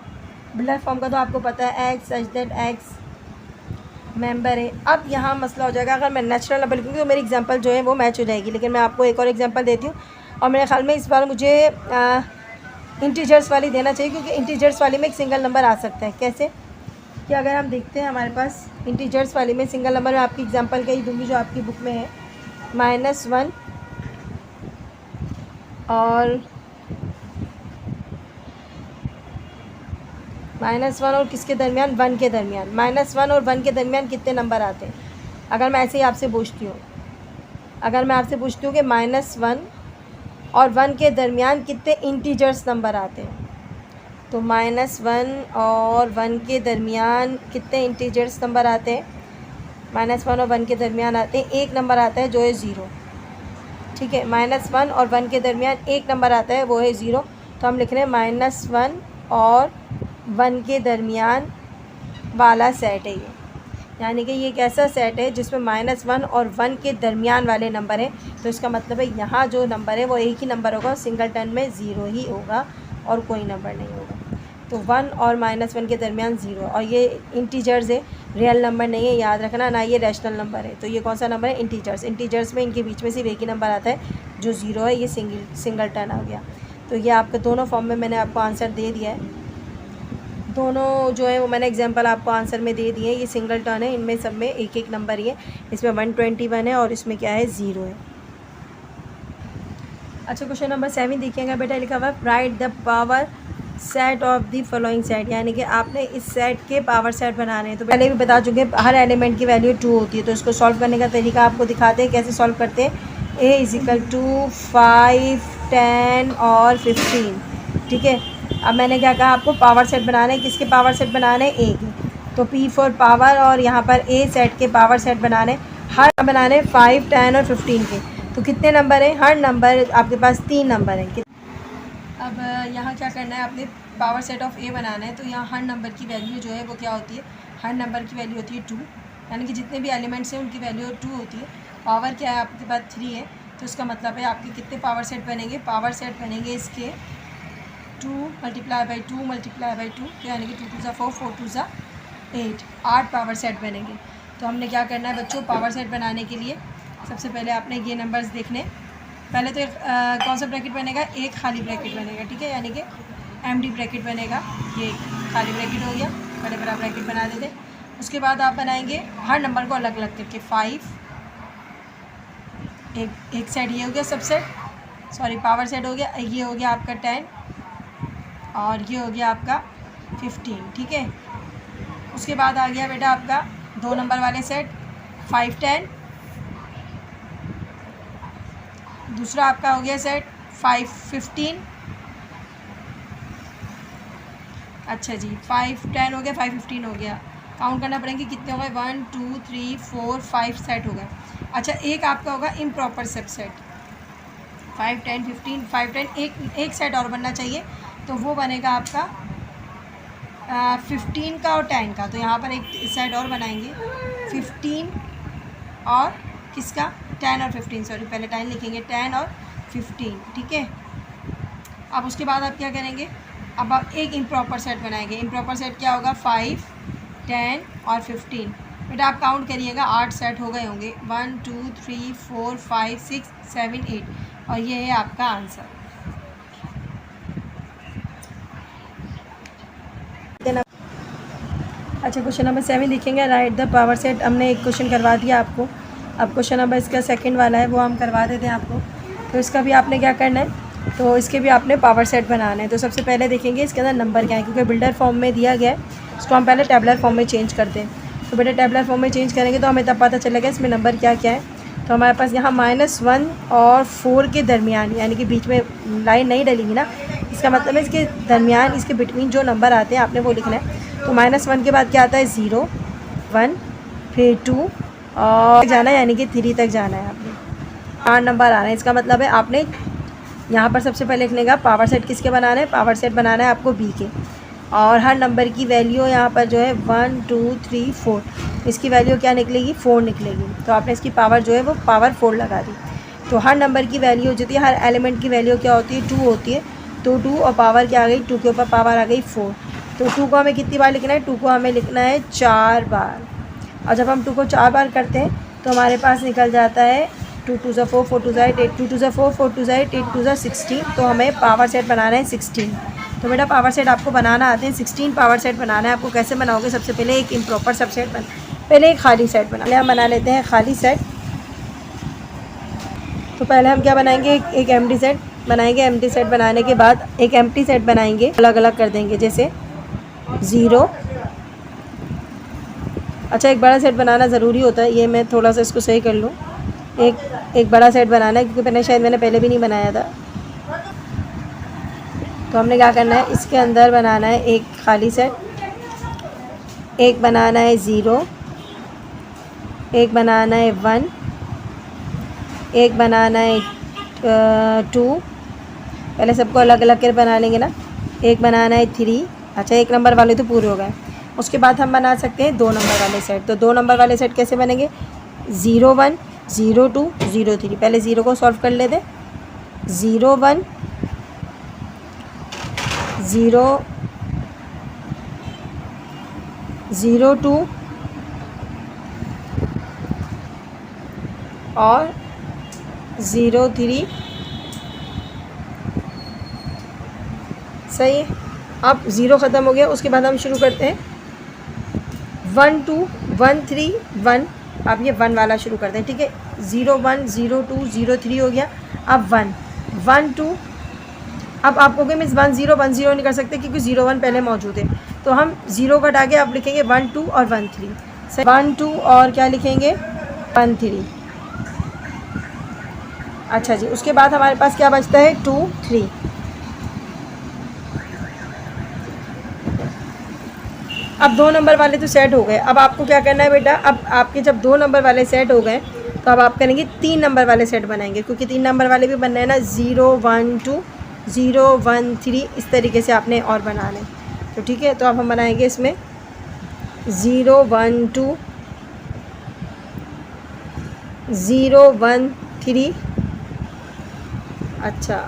बिल्डर फॉर्म का तो आपको पता है, x such that x member है। अब यहाँ मसला हो जाएगा, अगर मैं नेचुरल नंबर लिखूँगी तो मेरी एग्जांपल जो है वो मैच हो जाएगी, लेकिन मैं आपको एक और एग्जांपल देती हूँ। और मेरे ख्याल में इस बार मुझे इंटीजर्स वाली देना चाहिए, क्योंकि इंटीजर्स वाली में एक सिंगल नंबर आ सकता है। कैसे कि अगर हम देखते हैं हमारे पास इंटीजर्स वाली में सिंगल नंबर में आपकी एग्जांपल का ही दूंगी जो आपकी बुक में है, -1 और -1 और किसके दरमियान, 1 के दरमियान। -1 और 1 के दरमियान कितने नंबर आते हैं? अगर मैं ऐसे ही आपसे पूछती हूँ, अगर मैं आपसे पूछती हूँ कि -1 और 1 के दरमियान कितने इंटीजर्स नंबर आते हैं, तो -1 और 1 के दरमियान कितने इंटीजर्स नंबर आते हैं? -1 और 1 के दरमियान आते हैं, एक नंबर आता है जो है 0, ठीक है। -1 और 1 के दरमियान एक नंबर आता है, वो है 0। तो हम लिख रहे हैं -1 और 1 के दरमियान वाला सेट है ये, यानी कि ये एक ऐसा सेट है जिसमें -1 और 1 के दरमियान वाले नंबर हैं। तो इसका मतलब है यहाँ जो नंबर है वो एक ही नंबर होगा, सिंगल टर्न में 0 ही होगा और कोई नंबर नहीं होगा। तो 1 और -1 के दरमियान 0, और ये इंटीजर्स है, रियल नंबर नहीं है, याद रखना, ना ये रैशनल नंबर है। तो ये कौन सा नंबर है? इंटीजर्स। इंटीजर्स में इनके बीच में सिर्फ एक ही नंबर आता है जो 0 है, ये सिंगल टर्न आ गया। तो ये आपके दोनों फॉर्म में मैंने आपको आंसर दे दिया है, दोनों जो है वो मैंने एग्जांपल आपको आंसर में दे दिए। ये सिंगल टर्न है, इनमें सब में एक एक नंबर ही है, इसमें 121 है और इसमें क्या है 0 है। अच्छा क्वेश्चन नंबर 7 देखिएगा बेटा, लिखा हुआ है right the power set of the following set, यानी कि आपने इस सेट के पावर सेट बनाने हैं। तो पहले भी बता चुके हर एलिमेंट की वैल्यू 2 होती है, तो इसको सॉल्व करने का तरीका आपको दिखाते हैं कैसे सॉल्व करते हैं। a = 5, 10 और 15, ठीक है। अब मैंने क्या कहा, आपको पावर सेट बनाना है, किसके पावर सेट बनाने हैं? A के। तो P फॉर पावर, और यहाँ पर A सेट के पावर सेट बनाने, हर बनाने 5, 10 और 15 के। तो कितने नंबर हैं? हर नंबर आपके पास 3 नंबर हैं। अब यहाँ क्या करना है, आपने पावर सेट ऑफ A बनाना है। तो यहाँ हर नंबर की वैल्यू जो है वो क्या होती है, हर नंबर की वैल्यू होती है 2, यानी कि जितने भी एलिमेंट्स हैं उनकी वैल्यू 2 होती है। पावर क्या है आपके पास 3 है, तो इसका मतलब है आपके कितने पावर सेट बनेंगे, पावर सेट बनेंगे इसके 2 मल्टीप्लाई बाई 2 मल्टीप्लाई बाई 2, तो यानी कि 2 2 ज़ा 4, 4 2 ज़ा 8, 8 पावर सेट बनेंगे। तो हमने क्या करना है बच्चों, पावर सेट बनाने के लिए सबसे पहले आपने ये नंबर्स देखने। पहले तो एक कौन सा ब्रैकेट बनेगा, एक खाली ब्रैकेट बनेगा, ठीक है, यानी कि एमडी ब्रैकेट बनेगा। ये खाली ब्रैकेट हो गया, बड़े बड़ा ब्रैकेट बना देते। उसके बाद आप बनाएंगे हर नंबर को अलग अलग करके 5, एक सेट ये हो गया सबसेट, सॉरी पावर सेट हो गया, ये हो गया आपका 10 और ये हो गया आपका 15, ठीक है। उसके बाद आ गया बेटा आपका 2 नंबर वाले सेट 5, 10, दूसरा आपका हो गया सेट 5, 15, अच्छा जी 5, 10 हो गया, 5, 15 हो गया। काउंट करना पड़ेंगे कितने हो गए, 1, 2, 3, 4, 5 सेट हो गए। अच्छा एक आपका होगा इम्प्रॉपर सबसेट 5, 10, 15, 5, 10, एक सेट और बनना चाहिए, तो वो बनेगा आपका 15 का और 10 का। तो यहाँ पर एक सेट और बनाएंगे 15 और किसका, 10 और 15, सॉरी पहले 10 लिखेंगे, 10 और 15, ठीक है। अब उसके बाद आप क्या करेंगे, अब आप एक इम्प्रॉपर सेट बनाएंगे। इम्प्रॉपर सेट क्या होगा, 5, 10 और 15। बेटा आप काउंट करिएगा, 8 सेट हो गए होंगे, 1, 2, 3, 4, 5, 6, 7, 8, और ये है आपका आंसर। अच्छा क्वेश्चन नंबर 7 लिखेंगे, राइट द पावर सेट। हमने एक क्वेश्चन करवा दिया आपको, अब क्वेश्चन नंबर इसका सेकंड वाला है वो हम करवा देते हैं आपको। तो इसका भी आपने क्या करना है, तो इसके भी आपने पावर सेट बनाना है। तो सबसे पहले देखेंगे इसके अंदर नंबर क्या है, क्योंकि बिल्डर फॉर्म में दिया गया है, इसको हम पहले टेबलर फॉर्म में चेंज करते हैं। तो बेटा टेबलर फॉर्म में चेंज करेंगे तो हमें तब पता चलेगा इसमें नंबर क्या क्या है। तो हमारे पास यहाँ -1 और 4 के दरमियान, यानी कि बीच में लाइन नहीं डलेगी ना, इसका मतलब है इसके दरमियान, इसके बिटवीन जो नंबर आते हैं आपने वो लिखना है। तो -1 के बाद क्या आता है, 0, 1, फिर 2 और जाना है, यानी कि 3 तक जाना है आपने, 8 नंबर आ रहे हैं। इसका मतलब है आपने यहाँ पर सबसे पहले लिखने का पावर सेट किसके बनाना है, पावर सेट बनाना है आपको बी के, और हर नंबर की वैल्यू यहाँ पर जो है 1, 2, 3, 4, इसकी वैल्यू क्या निकलेगी, 4 निकलेगी। तो आपने इसकी पावर जो है वो पावर 4 लगा दी। तो हर नंबर की वैल्यू जो होती है, हर एलिमेंट की वैल्यू क्या होती है, 2 होती है। तो 2 और पावर क्या आ गई, 2 के ऊपर पावर आ गई 4। तो 2 को हमें कितनी बार लिखना है, 2 को हमें लिखना है 4 बार। और जब हम 2 को 4 बार करते हैं तो हमारे पास निकल जाता है 2 2 ज़ा 4, 4 2 ज़ा 8, 2 2 ज़ा 4, 4 2 ज़ा 8, 8 2 ज़ा 16। तो हमें पावर सेट बनाना है 16। तो बेटा पावर सेट आपको बनाना आते हैं, 16 पावर सेट बनाना है आपको। कैसे बनाओगे, सबसे पहले एक इम्प्रॉपर सबसेट पहले एक खाली सेट पहले हम बना लेते हैं खाली सेट। तो पहले हम क्या बनाएंगे, एक एम्प्टी सेट बनाएंगे। एम्प्टी सेट बनाने के बाद एक एम्प्टी सेट बनाएंगे, अलग अलग कर देंगे, जैसे 0। अच्छा एक बड़ा सेट बनाना ज़रूरी होता है, ये मैं थोड़ा सा इसको सही कर लूँ। एक बड़ा सेट बनाना है, क्योंकि मैंने पहले भी नहीं बनाया था। तो हमने क्या करना है, इसके अंदर बनाना है एक खाली सेट, एक बनाना है 0, एक बनाना है 1, एक बनाना है 2। पहले सबको अलग अलग कर बना लेंगे ना। एक बनाना है 3। अच्छा 1 नंबर वाले तो पूरे हो गए। उसके बाद हम बना सकते हैं 2 नंबर वाले सेट। तो 2 नंबर वाले सेट कैसे बनेंगे, 0 1 0 2 0 3। पहले 0 को सॉल्व कर लेते, 0 1 0 0 2 और 0 3। सही है। अब 0 ख़त्म हो गया, उसके बाद हम शुरू करते हैं 1 2 1 3 1। अब ये 1 वाला शुरू करते हैं, ठीक है। 0 1 0 2 0 3 हो गया। अब 1 1 2। अब आप कहोगे मिस 1 0 1 0 नहीं कर सकते, क्योंकि 0 1 पहले मौजूद है। तो हम 0 को हटा के अब लिखेंगे 1 2 और 1 3। 1 2 और क्या लिखेंगे, 1 3। अच्छा जी, उसके बाद हमारे पास क्या बचता है, 2 3। अब 2 नंबर वाले तो सेट हो गए। अब आपको क्या करना है बेटा, अब आपके जब 2 नंबर वाले सेट हो गए तो अब आप करेंगे 3 नंबर वाले सेट बनाएंगे, क्योंकि 3 नंबर वाले भी बनना है ना, 0 1 2 0 1 3 इस तरीके से आपने और बनाने। तो ठीक है, तो अब हम बनाएंगे इसमें 0 1 2 0 1 3। अच्छा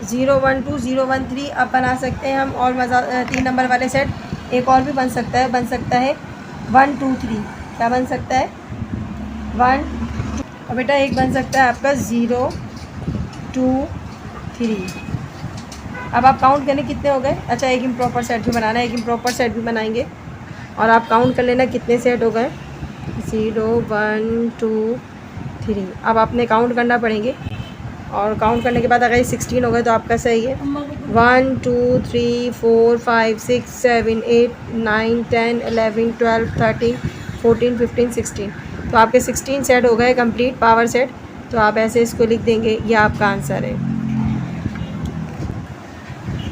0 1 2 0 1 3 अब बना सकते हैं हम। और मज़ा 3 नंबर वाले सेट एक और भी बन सकता है 1 2 3। क्या बन सकता है 1 और बेटा एक बन सकता है आपका 0 2 3। अब आप काउंट करने कितने हो गए। अच्छा एक इम्प्रॉपर सेट भी बनाना है, एक इम्प्रॉपर सेट भी बनाएंगे और आप काउंट कर लेना कितने सेट हो गए। 0 1 2 3। अब आपने काउंट करना पड़ेंगे और काउंट करने के बाद अगर ये 16 हो गए तो आपका सही है। 1 2 3 4 5 6 7 8 9 10 11 12 13 14 15 16। तो आपके 16 सेट हो गए कंप्लीट पावर सेट। तो आप ऐसे इसको लिख देंगे, ये आपका आंसर है।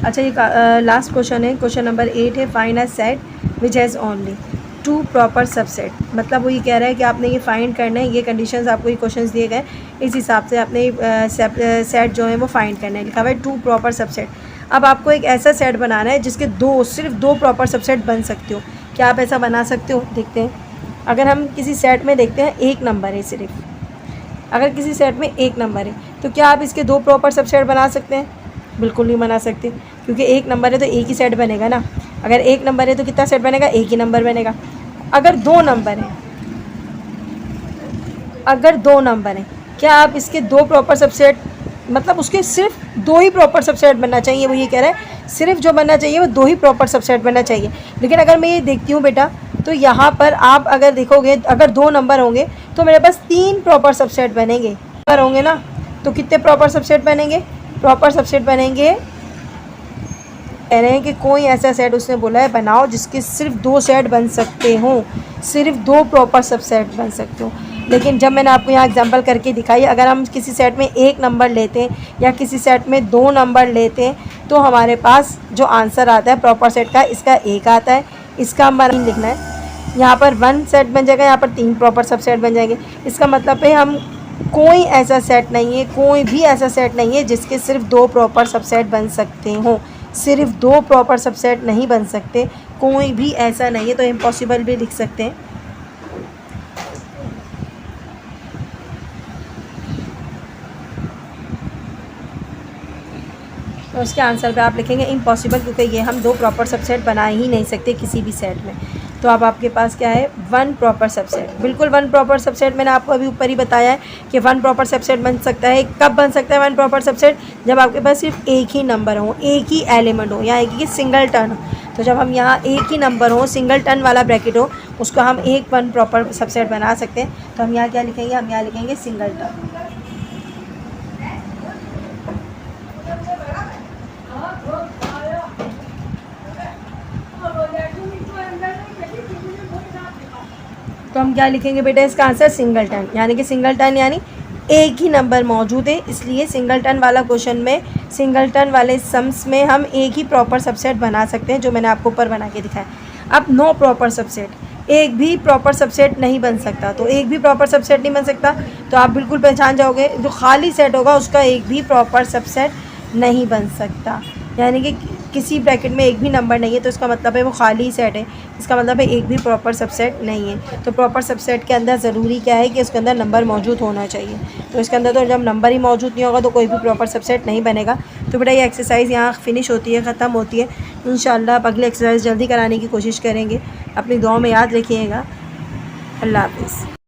अच्छा ये लास्ट क्वेश्चन है, क्वेश्चन नंबर 8 है, find a set which has only 2 proper subset. मतलब वो ये कह रहा है कि आपने ये फाइंड करना है, ये कंडीशंस आपको ये क्वेश्चंस दिए गए, इस हिसाब से आपने सेट जो है वो फाइंड करना है। लिखा हुआ है 2 प्रॉपर सबसेट। अब आपको एक ऐसा सेट बनाना है जिसके सिर्फ दो प्रॉपर सबसेट बन सकते हो। क्या आप ऐसा बना सकते हो? देखते हैं। अगर हम किसी सेट में देखते हैं एक नंबर है सिर्फ, अगर किसी सेट में एक नंबर है तो क्या आप इसके 2 प्रॉपर सबसेट बना सकते हैं? बिल्कुल नहीं बना सकते, क्योंकि एक नंबर है तो एक ही सेट बनेगा ना। अगर एक नंबर है तो कितना सेट बनेगा? एक ही नंबर बनेगा। अगर 2 नंबर है, अगर 2 नंबर है, क्या आप इसके 2 प्रॉपर सबसेट, मतलब उसके सिर्फ 2 ही प्रॉपर सबसेट बनना चाहिए। वो ये कह रहा है सिर्फ जो बनना चाहिए वो 2 ही प्रॉपर सबसेट बनना चाहिए। लेकिन अगर मैं ये देखती हूँ बेटा, तो यहाँ पर आप अगर देखोगे, अगर 2 नंबर होंगे तो मेरे पास 3 प्रॉपर सबसेट बनेंगे। नंबर होंगे ना, तो कितने प्रॉपर सबसेट बनेंगे? प्रॉपर सबसेट बनेंगे, कह रहे हैं कि कोई ऐसा सेट उसने बोला है बनाओ जिसके सिर्फ 2 सेट बन सकते हों, सिर्फ 2 प्रॉपर सबसेट बन सकते हो। लेकिन जब मैंने आपको यहाँ एग्जांपल करके दिखाई, अगर हम किसी सेट में एक नंबर लेते हैं या किसी सेट में 2 नंबर लेते हैं तो हमारे पास जो आंसर आता है प्रॉपर सेट का, इसका 1 आता है, इसका हमारा लिखना है। यहाँ पर 1 सेट बन जाएगा, यहाँ पर 3 प्रॉपर सबसेट बन जाएंगे। इसका मतलब है हम कोई ऐसा सेट नहीं है, कोई भी ऐसा सेट नहीं है जिसके सिर्फ 2 प्रॉपर सबसेट बन सकते हों। सिर्फ 2 प्रॉपर सबसेट नहीं बन सकते, कोई भी ऐसा नहीं है। तो इम्पॉसिबल भी लिख सकते हैं। तो उसके आंसर पे आप लिखेंगे इम्पॉसिबल, क्योंकि ये हम 2 प्रॉपर सबसेट बना ही नहीं सकते किसी भी सेट में। तो अब आपके पास क्या है? 1 प्रॉपर सबसेट। बिल्कुल 1 प्रॉपर सबसेट मैंने आपको अभी ऊपर ही बताया है कि 1 प्रॉपर सबसेट बन सकता है। कब बन सकता है 1 प्रॉपर सबसेट? जब आपके पास सिर्फ एक ही नंबर हो, एक ही एलिमेंट हो, या एक ही सिंगल टर्न हो। तो जब हम यहाँ एक ही नंबर हो, सिंगल टर्न वाला ब्रैकेट हो, उसको हम 1 प्रॉपर सबसेट बना सकते हैं। तो हम यहाँ क्या लिखेंगे? हम यहाँ लिखेंगे सिंगल टर्न। तो हम क्या लिखेंगे बेटा? इसका आंसर सिंगल टर्न, यानी कि सिंगल टर्न यानी एक ही नंबर मौजूद है, इसलिए सिंगल टर्न वाला क्वेश्चन में, सिंगल टर्न वाले सम्स में हम एक ही प्रॉपर सबसेट बना सकते हैं, जो मैंने आपको ऊपर बना के दिखाया। अब 9 प्रॉपर सबसेट, एक भी प्रॉपर सबसेट नहीं बन सकता। तो एक भी प्रॉपर सबसेट नहीं बन सकता तो आप बिल्कुल पहचान जाओगे, जो खाली सेट होगा उसका एक भी प्रॉपर सबसेट नहीं बन सकता। यानी कि किसी ब्रैकेट में एक भी नंबर नहीं है तो इसका मतलब है वो खाली सेट है, इसका मतलब है एक भी प्रॉपर सबसेट नहीं है। तो प्रॉपर सबसेट के अंदर ज़रूरी क्या है कि उसके अंदर नंबर मौजूद होना चाहिए। तो इसके अंदर तो जब नंबर ही मौजूद नहीं होगा तो कोई भी प्रॉपर सबसेट नहीं बनेगा। तो बेटा ये एक्सरसाइज यहाँ फिनिश होती है, ख़त्म होती है। इंशाल्लाह अब अगली एक्सरसाइज जल्दी कराने की कोशिश करेंगे। अपनी दुआ में याद रखिएगा। अल्लाह हाफ़िज़।